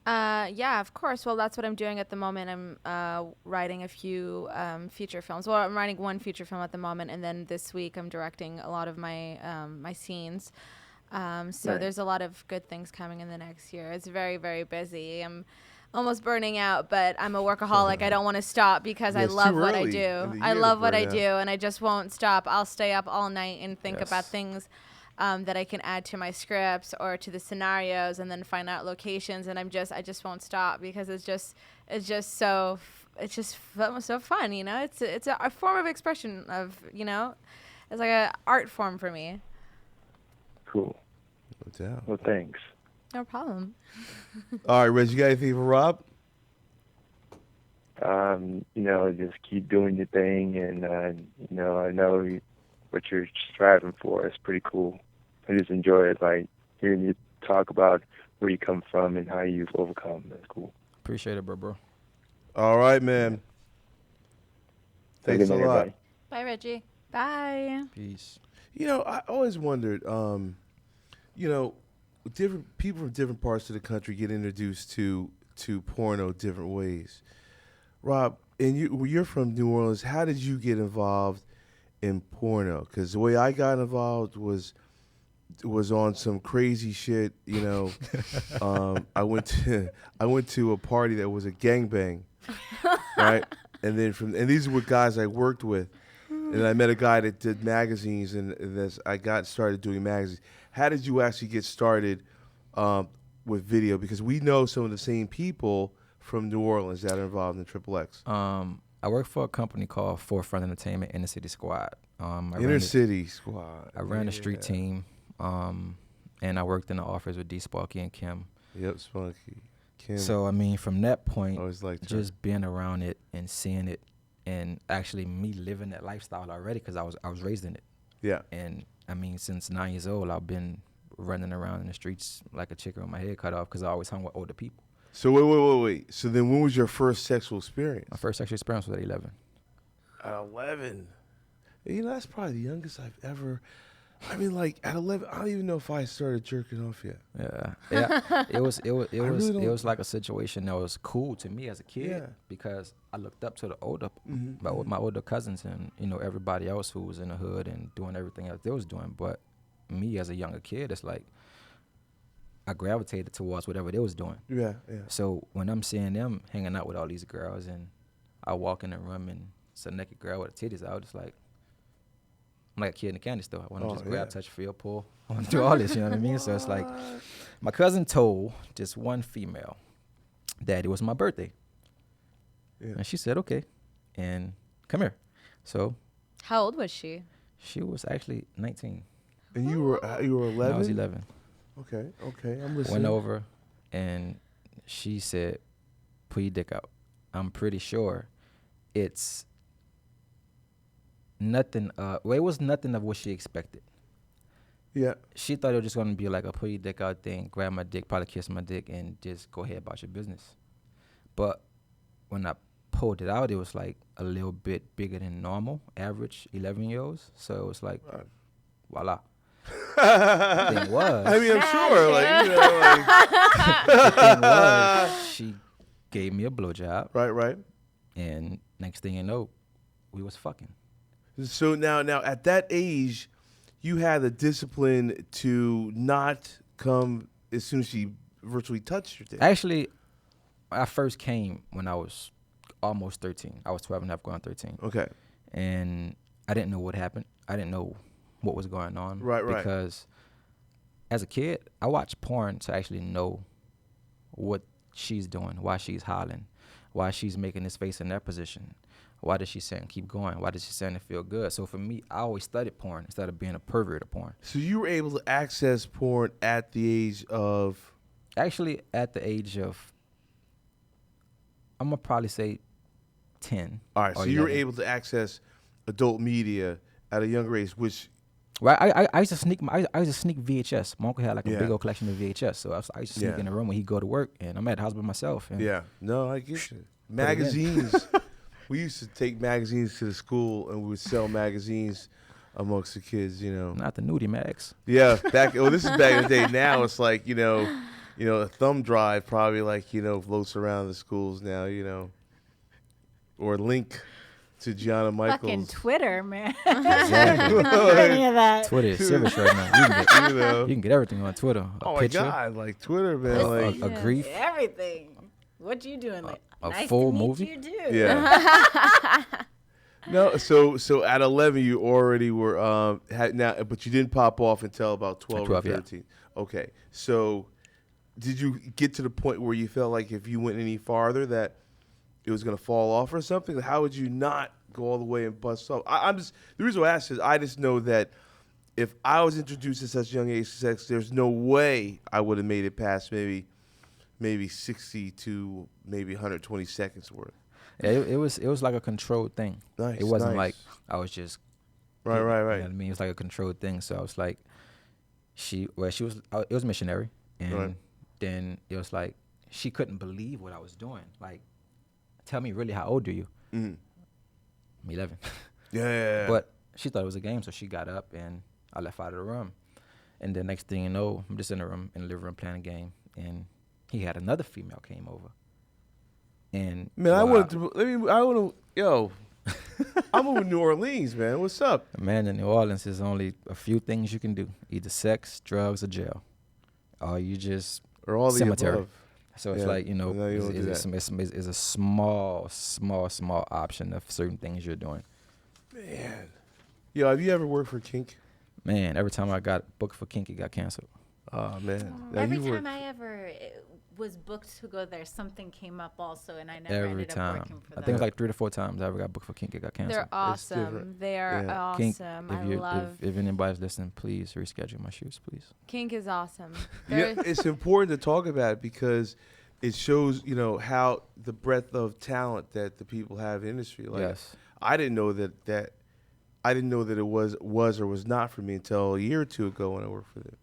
Yeah, of course. Well, that's what I'm doing at the moment. I'm writing a few feature films. Well, I'm writing one feature film at the moment, and then this week I'm directing a lot of my my scenes. So there's a lot of good things coming in the next year. It's very, very busy. I'm almost burning out, but I'm a workaholic. I don't want to stop because I love what I do. I love what I do, and I just won't stop. I'll stay up all night and think about things that I can add to my scripts or to the scenarios, and then find out locations. And I just won't stop because it's just so fun. It's a form of expression of it's like an art form for me. Cool. No doubt. Well, thanks. No problem. All right, Reg, you got anything for Rob? Just keep doing your thing, and I know what you're striving for. It's pretty cool. I just enjoy it, hearing you talk about where you come from and how you've overcome. That's cool. Appreciate it, bro. All right, man. Thanks a lot. Everybody. Bye, Reggie. Bye. Peace. You know, I always wondered, you know, different people from different parts of the country get introduced to porno different ways. Rob, and you're from New Orleans. How did you get involved in porno? Because the way I got involved was on some crazy shit. You know, I went to a party that was a gangbang, right? And then and these were guys I worked with. And I met a guy that did magazines, and I got started doing magazines. How did you actually get started with video? Because we know some of the same people from New Orleans that are involved in XXX. I work for a company called Forefront Entertainment, Inner City Squad. Inner City Squad. I ran the street team, and I worked in the office with D. Sparky and Kim. Yep, Spunky. Kim. So, I mean, from that point, Always liked her. just being around it and seeing it, and actually me living that lifestyle already, because I was raised in it. Yeah. And, I mean, since 9 years old, I've been running around in the streets like a chicken with my head cut off, because I always hung with older people. So wait. So then, when was your first sexual experience? My first sexual experience was at 11. At 11. You know, that's probably the youngest I've ever. I mean, like at 11, I don't even know if I started jerking off yet. Yeah. It was really it was like a situation that was cool to me as a kid, Yeah. because I looked up to the my older cousins and, you know, everybody else who was in the hood and doing everything else they was doing. But me as a younger kid, it's like I gravitated towards whatever they was doing. Yeah. So when I'm seeing them hanging out with all these girls, and I walk in the room and it's a naked girl with her titties out, it's like I'm like a kid in a candy store. I want to just grab, touch, feel, pull. I want to do all this, you know what I mean? So it's like my cousin told just one female that it was my birthday. Yeah. And she said, okay, and come here. So How old was she? she was actually 19. And you were 11? I was 11. Okay, I'm listening. Went over, and she said, "Put your dick out." I'm pretty sure it's nothing. Well, it was nothing of what she expected. Yeah. She thought it was just gonna be like a put your dick out thing, grab my dick, probably kiss my dick, and just go ahead about your business. But when I pulled it out, it was like a little bit bigger than normal, average 11-year-olds. So it was like, voila. The thing was, I mean, I'm sure, like, you know, like. the thing was, she gave me a blowjob, Right. and next thing you know, we was fucking. So now at that age, you had the discipline to not come as soon as she virtually touched your dick. Actually, I first came when I was almost 13. I was 12 and a half, going 13. Okay. And I didn't know what happened. I didn't know what was going on. Right. Because as a kid, I watched porn to actually know what she's doing, why she's hollering, why she's making this face in that position. Why does she saying keep going? Why does she saying it feel good? So for me, I always studied porn instead of being a pervert of porn. So you were able to access porn at the age of? Actually, at the age of, I'm going to probably say 10. All right, so 11. you were able to access adult media at a younger age, which... Right, I used to sneak. I used to sneak VHS. My uncle had like a Yeah. big old collection of VHS, so I used to sneak in the room when he'd go to work, and I'm at the house by myself. And No, I get you. Magazines. We used to take magazines to the school, and we would sell magazines amongst the kids, you know. Not the nudie mags. Yeah, this is back in the day. Now it's like, you know, a thumb drive probably like, you know, floats around the schools now, you know. Or link to Gianna Michaels. Fucking Twitter, man. Exactly. Any of that. Twitter is serious right now. You can get everything on Twitter. Oh my God, like Twitter, man. A grief. Everything. What you doing? Like, a nice full to meet movie? You do. Yeah. No, so at 11 you already were but you didn't pop off until about 12 or 13. Yeah. Okay. So did you get to the point where you felt like if you went any farther that it was going to fall off or something? How would you not go all the way and bust off? The reason why I asked is I just know that if I was introduced at such a young age to sex, there's no way I would have made it past maybe 60 to maybe 120 seconds worth. Yeah, it was like a controlled thing. Nice. It wasn't like I was just right. You know what I mean? It was like a controlled thing. So I was like, it was missionary, and then it was like she couldn't believe what I was doing. Like tell me really how old are you? Mm. I'm 11. Yeah. But she thought it was a game, so she got up and I left out of the room. And the next thing you know, I'm just in the living room playing a game, and he had another female came over. And man, I want to, yo, I'm moving to New Orleans, man. What's up? Man, in New Orleans, there's only a few things you can do: either sex, drugs, or jail, or you just Or all cemetery. the above. So it's Yeah. like, you know, No, you don't do it's a small option of certain things you're doing. Man. Yo, have you ever worked for Kink? Man, every time I got booked for kink, it got canceled. Oh, man. Now Every you time worked- I ever was booked to go there, something came up also, and I never Every ended up time. working for I them. think it was like 3 to 4 times I ever got booked for kink, it got canceled. They're awesome. different. They are Yeah. Kink, awesome. if anybody's listening, please reschedule my shoots, please. Kink is awesome. Yeah, it's important to talk about it because it shows, you know, how the breadth of talent that the people have in the industry. Like, Yes. I didn't know that I didn't know that it was or was not for me until a year or two ago when I worked for them.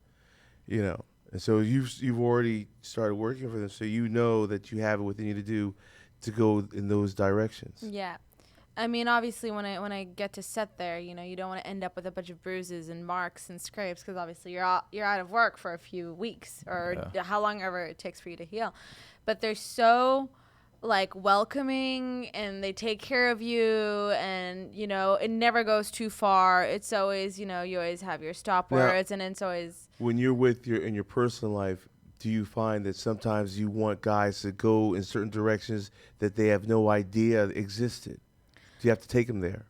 You know, and so you've already started working for them, so you know that you have it within you to go in those directions. Yeah. I mean, obviously, when I get to set there, you know, you don't want to end up with a bunch of bruises and marks and scrapes because obviously you're out of work for a few weeks or how long ever it takes for you to heal. But they're so like welcoming and they take care of you, and you know it never goes too far. It's always, you know, you always have your stop words, and it's always when you're in your personal life. Do you find that sometimes you want guys to go in certain directions that they have no idea existed? Do you have to take them there?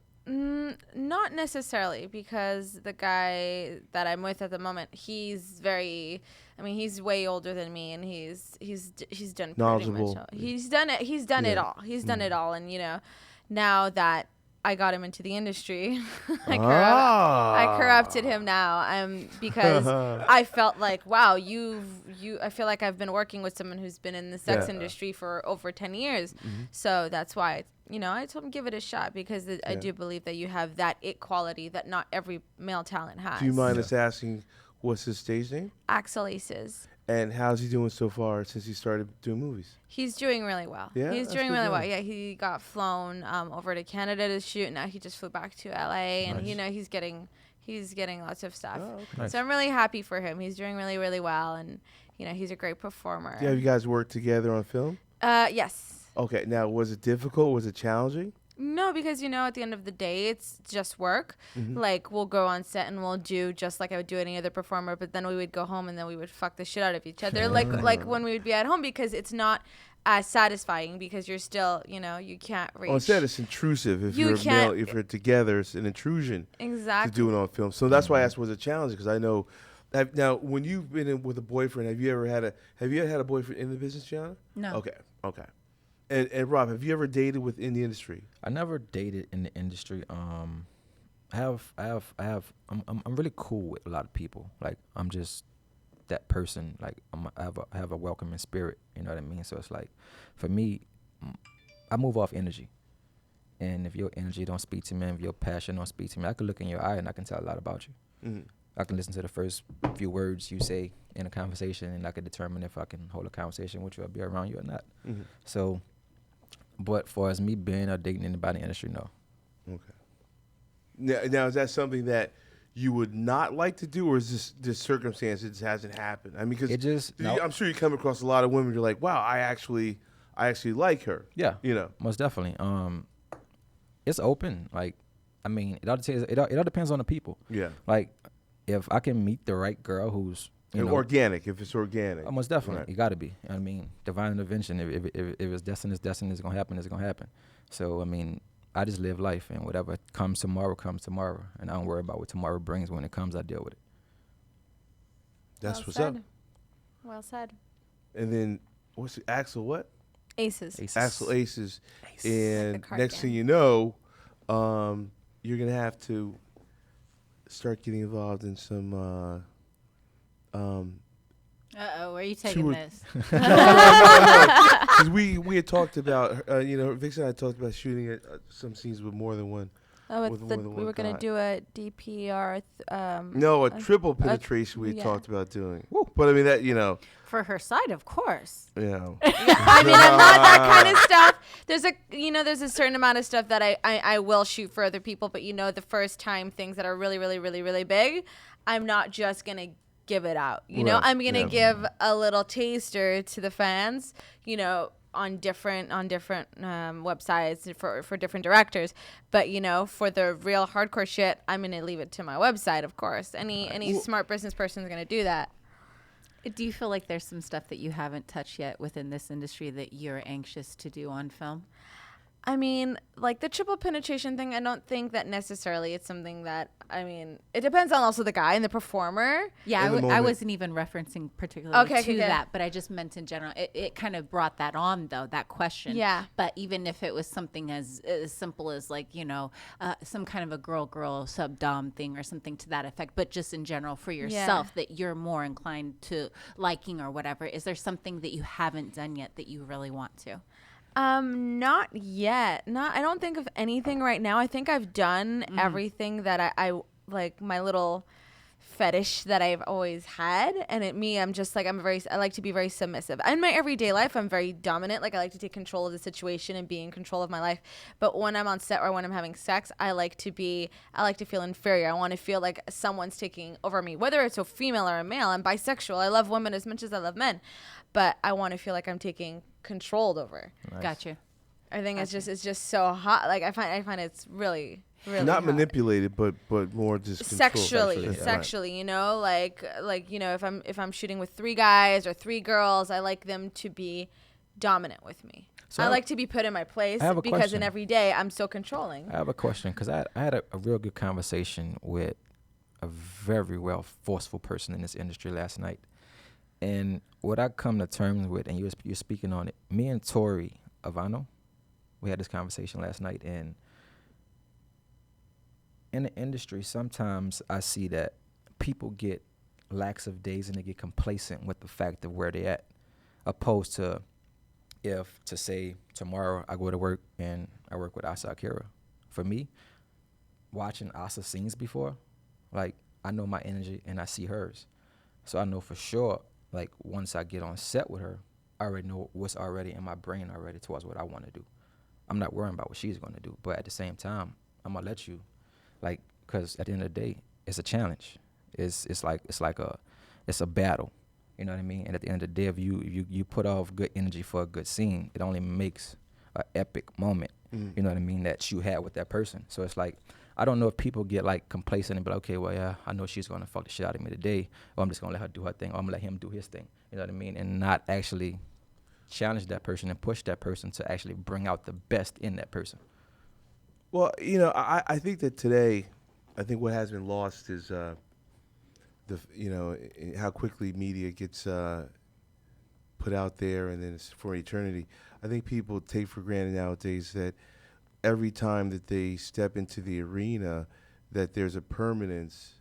Not necessarily, because the guy that I'm with at the moment, he's very, I mean, he's way older than me, and he's done pretty knowledgeable. much all. He's done it. He's done it all. He's done it all, and you know, now that I got him into the industry, I corrupted him now. Because I felt like, wow, I feel like I've been working with someone who's been in the sex industry for over 10 years. So that's why, you know, I told him give it a shot, because I do believe that you have that it quality that not every male talent has. Do you mind us asking what's his stage name? Axel Aces. And how's he doing so far since he started doing movies? He's doing really well. Yeah, he's that's doing good really to well. know. Yeah, he got flown over to Canada to shoot. Now he just flew back to LA, and you know he's getting lots of stuff. Oh, okay. Nice. So I'm really happy for him. He's doing really, really well, and you know he's a great performer. Yeah, have you guys worked together on film? Yes. Okay, now was it difficult? Was it challenging? No, because you know at the end of the day it's just work. Like we'll go on set and we'll do just like I would do any other performer, but then we would go home and then we would fuck the shit out of each other. like when we would be at home, because it's not as satisfying, because you're still, you know, you can't reach. On set, it's intrusive. If You you're can't- male, if you're together, it's an intrusion Exactly. to do it on film. So that's why I asked, was it challenging? Because I know. Now, when you've been in with a boyfriend, have you ever had a boyfriend in the business, Gianna? No. Okay. And Rob, have you ever dated within the industry? I never dated in the industry. I'm really cool with a lot of people. Like I'm just that person. Like I have a welcoming spirit. You know what I mean? So it's like, for me, I move off energy. And if your energy don't speak to me, if your passion don't speak to me, I can look in your eye and I can tell a lot about you. Mm-hmm. I can listen to the first few words you say in a conversation, and I can determine if I can hold a conversation with you or be around you or not. Mm-hmm. So, but for as me being or dating anybody in the industry, no. Okay. Now, is that something that you would not like to do, or is this circumstance it just hasn't happened? I mean, because It just- no. I'm sure you come across a lot of women. You're like, wow, I actually like her. Yeah, You know. most definitely. It's open. Like, I mean, it all depends on the people. Yeah. Like, if I can meet the right girl who's And organic, if it's organic. Most definitely, Right. you got to be. You know what I mean, divine intervention. If it's destined, it's destined. It's gonna happen. It's gonna happen. So I mean, I just live life, and whatever comes tomorrow, and I don't worry about what tomorrow brings. When it comes, I deal with it. That's Well what's said. up. Well said. And then Axel what? Aces. Axel Aces. And The card next game. thing you know, you're gonna have to start getting involved in some Where are you taking Two- this? because we had talked about Vyxen and I talked about shooting some scenes with more than one Oh, with more than we one were gonna guy. do a DPR. No, a triple penetration we yeah. talked about doing. But I mean that, you know, For her side, of course. you know. I mean, I'm not that kind of stuff. There's a certain amount of stuff that I will shoot for other people, but the first time things that are really, really, really, really big, I'm not just gonna give it out. Right. I'm gonna Yeah. give a little taster to the fans. On different websites for different directors, but for the real hardcore shit, I'm gonna leave it to my website. Of course, any smart business person is gonna do that. Do you feel like there's some stuff that you haven't touched yet within this industry that you're anxious to do on film? I mean, like the triple penetration thing, I don't think that necessarily it's something that, it depends on also the guy and the performer. Yeah, In the I moment. wasn't even referencing particularly Okay, to okay. that, but I just meant in general. It kind of brought that on, though, that question. Yeah. But even if it was something as simple as like, some kind of a girl sub-dom thing or something to that effect, but just in general for yourself that you're more inclined to liking or whatever, is there something that you haven't done yet that you really want to? Not yet. I don't think of anything right now. I think I've done everything that I like, my little fetish that I've always had. And I'm just like, I like to be very submissive. In my everyday life, I'm very dominant. Like I like to take control of the situation and be in control of my life. But when I'm on set or when I'm having sex, I like to feel inferior. I want to feel like someone's taking over me, whether it's a female or a male. I'm bisexual. I love women as much as I love men, but I want to feel like I'm taking controlled over. Nice. Gotcha. I think it's just so hot. Like I find it's really really Not hot. manipulated, but more just control. Sexually, like if I'm shooting with 3 guys or 3 girls, I like them to be dominant with me. So I like to be put in my place I have a because question. in every day I'm so controlling. I have a question because I had a real good conversation with a very well forceful person in this industry last night. And what I come to terms with, and you're speaking on it, me and Tori Avano, we had this conversation last night, and in the industry, sometimes I see that people get lax of days and they get complacent with the fact of where they're at, opposed to if, to say, tomorrow I go to work and I work with Asa Akira. For me, watching Asa scenes before, like, I know my energy and I see hers. So I know for sure, like, once I get on set with her, I already know what's already in my brain already towards what I want to do. I'm not worrying about what she's going to do. But at the same time, I'm going to let you, like, because at the end of the day, it's a challenge. It's a battle. You know what I mean? And at the end of the day, if you put off good energy for a good scene, it only makes an epic moment. You know what I mean? That you had with that person. So it's like, I don't know if people get like complacent and be like, okay, well, yeah, I know she's going to fuck the shit out of me today, or I'm just going to let her do her thing, or I'm going to let him do his thing. You know what I mean? And not actually challenge that person and push that person to actually bring out the best in that person. Well, I think that today, I think what has been lost is how quickly media gets put out there, and then it's for eternity. I think people take for granted nowadays that every time that they step into the arena, that there's a permanence.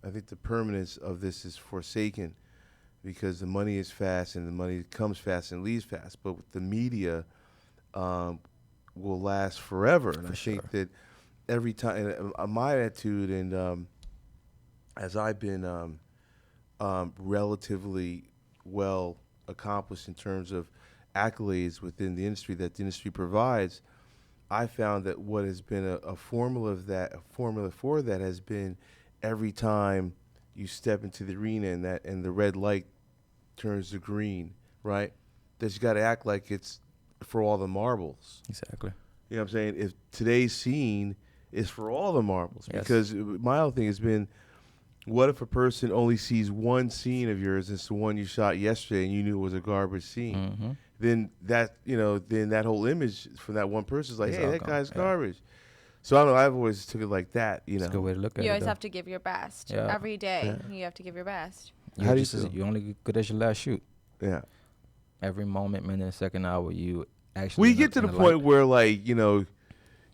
I think the permanence of this is forsaken because the money is fast and the money comes fast and leaves fast. But with the media, will last forever. And I think that every time, my attitude, and as I've been relatively well accomplished in terms of accolades within the industry that the industry provides, I found that what has been a formula for that has been every time you step into the arena and the red light turns to green, right? That you got to act like it's for all the marbles. Exactly. You know what I'm saying? If today's scene is for all the marbles, Yes. because my other thing has been, what if a person only sees one scene of yours, it's the one you shot yesterday, and you knew it was a garbage scene? Mm-hmm. Then that whole image from that one person is like, It's hey, all that gone. guy's Yeah. garbage. So I don't know. I've always took it like that. It's a good way to look at You it. always though. have to give your best. Yeah. Every day, you have to give your best. How do you You're feel? only good as your last shoot. Yeah. Every moment, minute, second, hour, you actually. We get to the point where, like, your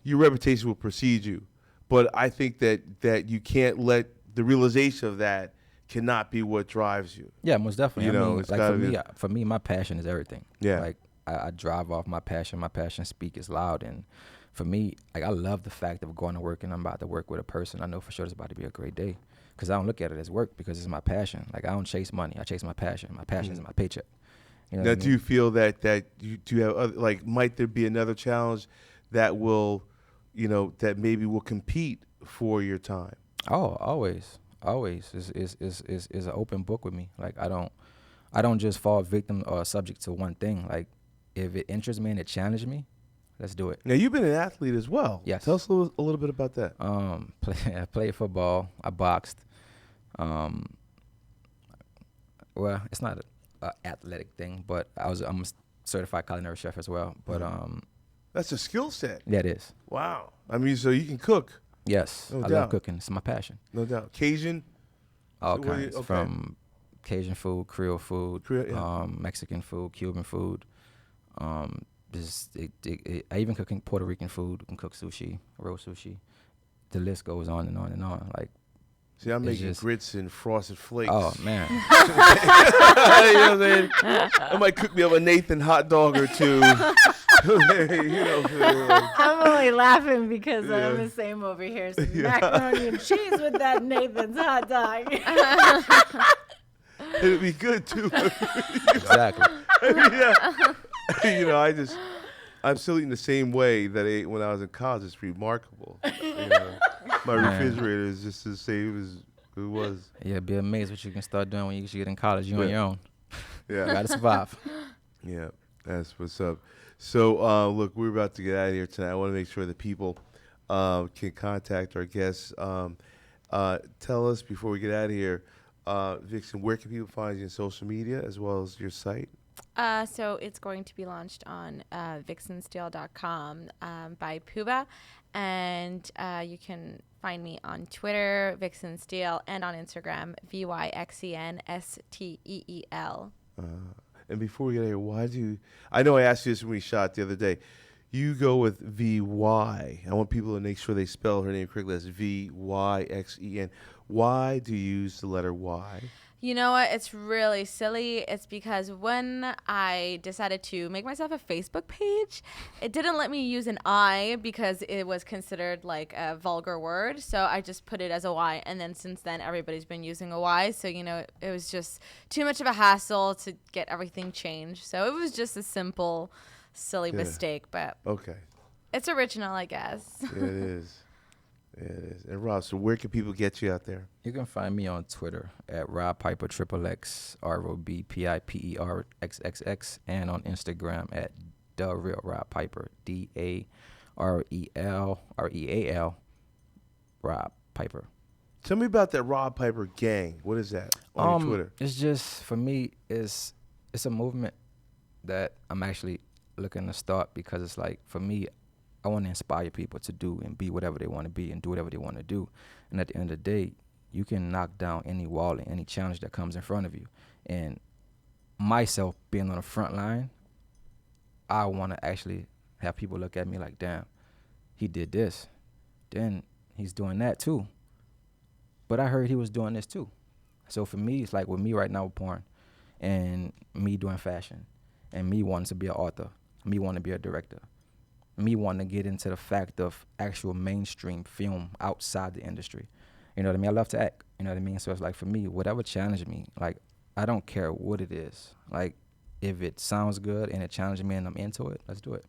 reputation will precede you. But I think that you can't let the realization of that cannot be what drives you. Yeah, most definitely. You I know, mean, it's like gotta for be- me, my passion is everything. Yeah. Like I drive off my passion. My passion speak is loud. And for me, like, I love the fact of going to work and I'm about to work with a person. I know for sure it's about to be a great day because I don't look at it as work because it's my passion. Like, I don't chase money. I chase my passion. My passion is my paycheck. You know Now, what I do mean? you feel that you do you have other, like, might there be another challenge that will, that maybe will compete for your time? Oh, always is an open book with me. Like, I don't just fall victim or subject to one thing. Like, if it interests me and it challenges me, let's do it. Now, you've been an athlete as well. Yes. Tell us a little bit about that. I played football. I boxed. Well, it's not a athletic thing, but I'm a certified culinary chef as well. But That's a skill set. yeah, it is. Wow. I mean, so you can cook. Yes, No I doubt. love cooking. It's my passion. No doubt. Cajun? All So what do you- kinds, okay. from Cajun food, Creole food, Creole, yeah. Mexican food, Cuban food. I even cook Puerto Rican food. I can cook sushi, raw sushi. The list goes on and on and on. Like, See, I'm It's making just- grits and frosted flakes. oh man, You know what I'm saying? I might cook me up a Nathan hot dog or two. I'm only laughing because Yeah. I'm the same over here. Some macaroni and cheese with that Nathan's hot dog. It'd be good too. exactly. Yeah. I'm still eating the same way that I ate when I was in college. It's remarkable. My Man. refrigerator is just the same as it was. Yeah, be amazed what you can start doing when you get in college. You on Yeah. your own. You Yeah. gotta survive. Yeah, that's what's up. So, look, we're about to get out of here tonight. I want to make sure that people can contact our guests. Tell us before we get out of here, Vyxen, where can people find you on social media as well as your site? So it's going to be launched on vyxensteele.com by Puba. And you can find me on Twitter, Vyxen Steele, and on Instagram, VYXENSTEEL. And before we get out of here, why do you, I know I asked you this when we shot the other day. You go with VY. I want people to make sure they spell her name correctly. That's VYXEN. Why do you use the letter Y? You know what? It's really silly. It's because when I decided to make myself a Facebook page, it didn't let me use an I because it was considered like a vulgar word. So I just put it as a Y. And then since then, everybody's been using a Y. So, it was just too much of a hassle to get everything changed. So it was just a simple, silly mistake. But Okay. it's original, I guess. Yeah, it is. Yeah, it is. And Rob, so where can people get you out there? You can find me on Twitter at Rob Piper XXX, ROBPIPERXXX, and on Instagram at The Real Rob Piper, DAREAL Rob Piper. Tell me about that Rob Piper gang. What is that on your Twitter? It's just, for me, it's a movement that I'm actually looking to start because it's like, for me, I want to inspire people to do and be whatever they want to be and do whatever they want to do. And at the end of the day, you can knock down any wall and any challenge that comes in front of you. And myself being on the front line, I want to actually have people look at me like, damn, he did this. Then he's doing that too. But I heard he was doing this too. So for me, it's like with me right now with porn and me doing fashion and me wanting to be an author, me wanting to be a director, me wanting to get into the fact of actual mainstream film outside the industry. You know what I mean? I love to act. You know what I mean? So it's like, for me, whatever challenged me, like, I don't care what it is. Like, if it sounds good and it challenges me and I'm into it, let's do it.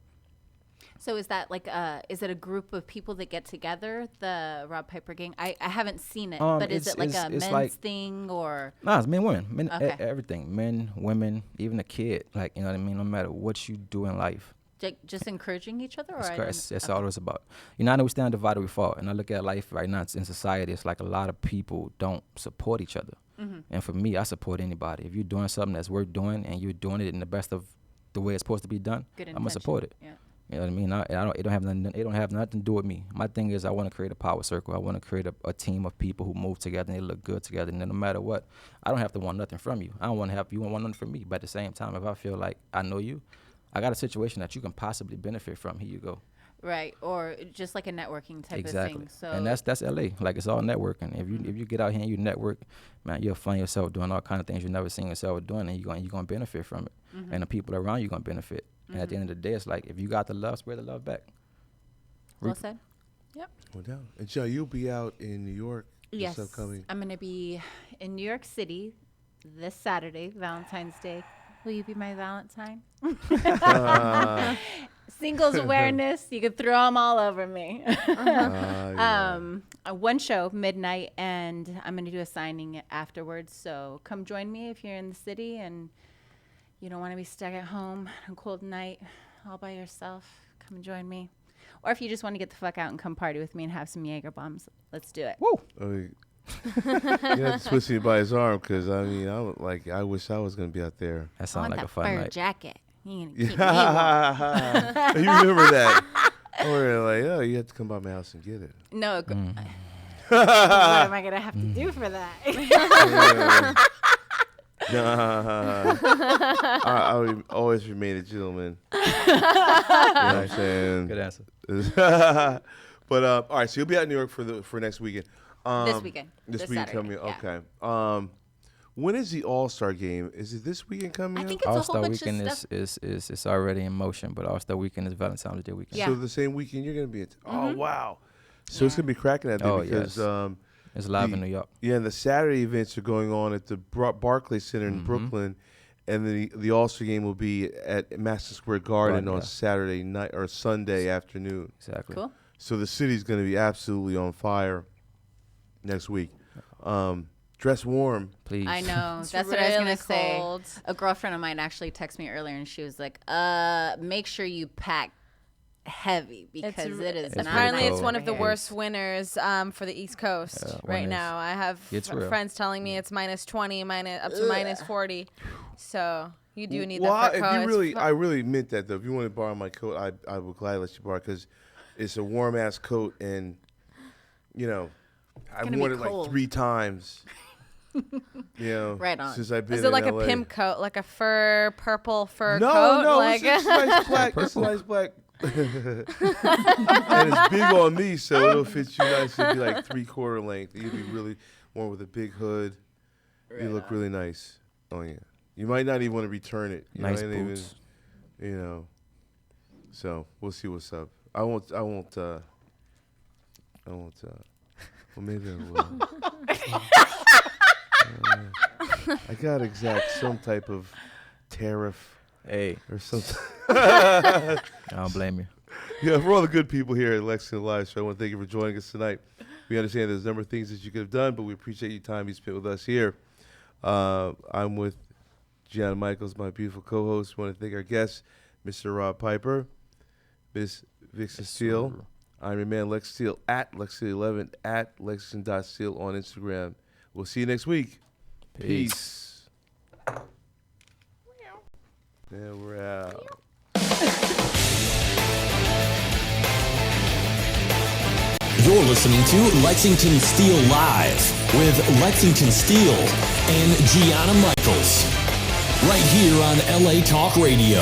So is that like is it a group of people that get together, the Rob Piper gang? I haven't seen it, but is it like a men's like, thing or? Nah, it's men, women, men, Okay. everything, men, women, even a kid. Like, you know what I mean? No matter what you do in life, Just encouraging each other? Or that's all it's about. I know we stand divided, we fall. And I look at life right now in society, it's like a lot of people don't support each other. Mm-hmm. And for me, I support anybody. If you're doing something that's worth doing and you're doing it in the best of the way it's supposed to be done, Good I'm going to support it. Yeah. You know what I mean? It don't have nothing to do with me. My thing is I want to create a power circle. I want to create a team of people who move together and they look good together. And then no matter what, I don't have to want nothing from you. I don't want to have you want nothing from me. But at the same time, if I feel like I know you, I got a situation that you can possibly benefit from. Here you go. Right, or just like a networking type of thing. So And that's LA. Like, it's all networking. If you get out here and you network, man, you'll find yourself doing all kind of things you've never seen yourself doing, and you're going to benefit from it. And the people around you going to benefit. And at the end of the day, it's like, if you got the love, spread the love back. Well said. No doubt. And Joe, you'll be out in New York Yes, this upcoming. I'm going to be in New York City this Saturday, Valentine's Day. Will you be my Valentine? Singles awareness. You could throw them all over me. One show, midnight, and I'm going to do a signing afterwards. So come join me if you're in the city and you don't want to be stuck at home on a cold night all by yourself. Come and join me. Or if you just want to get the fuck out and come party with me and have some Jaeger bombs, let's do it. Woo! You have to twist me by his arm because I wish I was gonna be out there. That I sounds want like that a fun fur night. jacket. You gonna keep me warm. You remember that? Or like, oh, you have to come by my house and get it. No. What am I gonna have to do for that? I would always remain a gentleman. You know what I'm saying? Good answer. But all right, so you'll be out in New York for next weekend. This weekend. This This weekend Saturday, coming. yeah. Okay. When is the All-Star game? Is it this weekend coming I up? think it's a whole All-Star bunch weekend of stuff. is already in motion, but All-Star weekend is Valentine's Day weekend. Yeah. So the same weekend you're gonna be at. Oh wow! So it's gonna be cracking that day Oh, because yes. It's live in New York. yeah, and the Saturday events are going on at the Barclays Center in Brooklyn, and the All-Star game will be at Madison Square Garden on Saturday night or Sunday afternoon. Exactly. Cool. So the city's gonna be absolutely on fire next week. Dress warm. Please. I know. It's That's what I was really gonna say. cold. A girlfriend of mine actually texted me earlier, and she was like, make sure you pack heavy because it is not Apparently, nice it's one over of the here. worst winters for the East Coast right when now. I have it's real. friends telling me it's minus 20, up to minus 40. So you do need Well, that fur coat. if you It's I really meant that though. If you want to borrow my coat, I would gladly let you borrow because it's a warm ass coat, and I've gonna worn be it like cold. 3 times. Right on. Since I've been Is it like in a LA. pimp coat, like a purple fur No, coat? no, Like, it's a nice black. It's a nice black. And it's big on me, so it'll fit you nice. It'll be like 3/4 length. You'll be really worn with a big hood. You look really nice. Oh yeah. You might not even want to return it. You Nice might not boots. Even, So we'll see what's up. I won't. Well, maybe I will. I gotta exact some type of tariff Hey, or something. I don't blame you. Yeah, for all the good people here at Lexington Live Show, I want to thank you for joining us tonight. We understand there's a number of things that you could have done, but we appreciate your time you spent with us here. I'm with Gianna Michaels, my beautiful co-host. We want to thank our guests, Mr. Rob Piper, Miss Vyxen Steele. I'm your man, Lex Steele, at Lexington11, at Lexington.Steele on Instagram. We'll see you next week. Peace. Yeah, we're out. You're listening to Lexington Steele Live with Lexington Steele and Gianna Michaels. Right here on LA Talk Radio.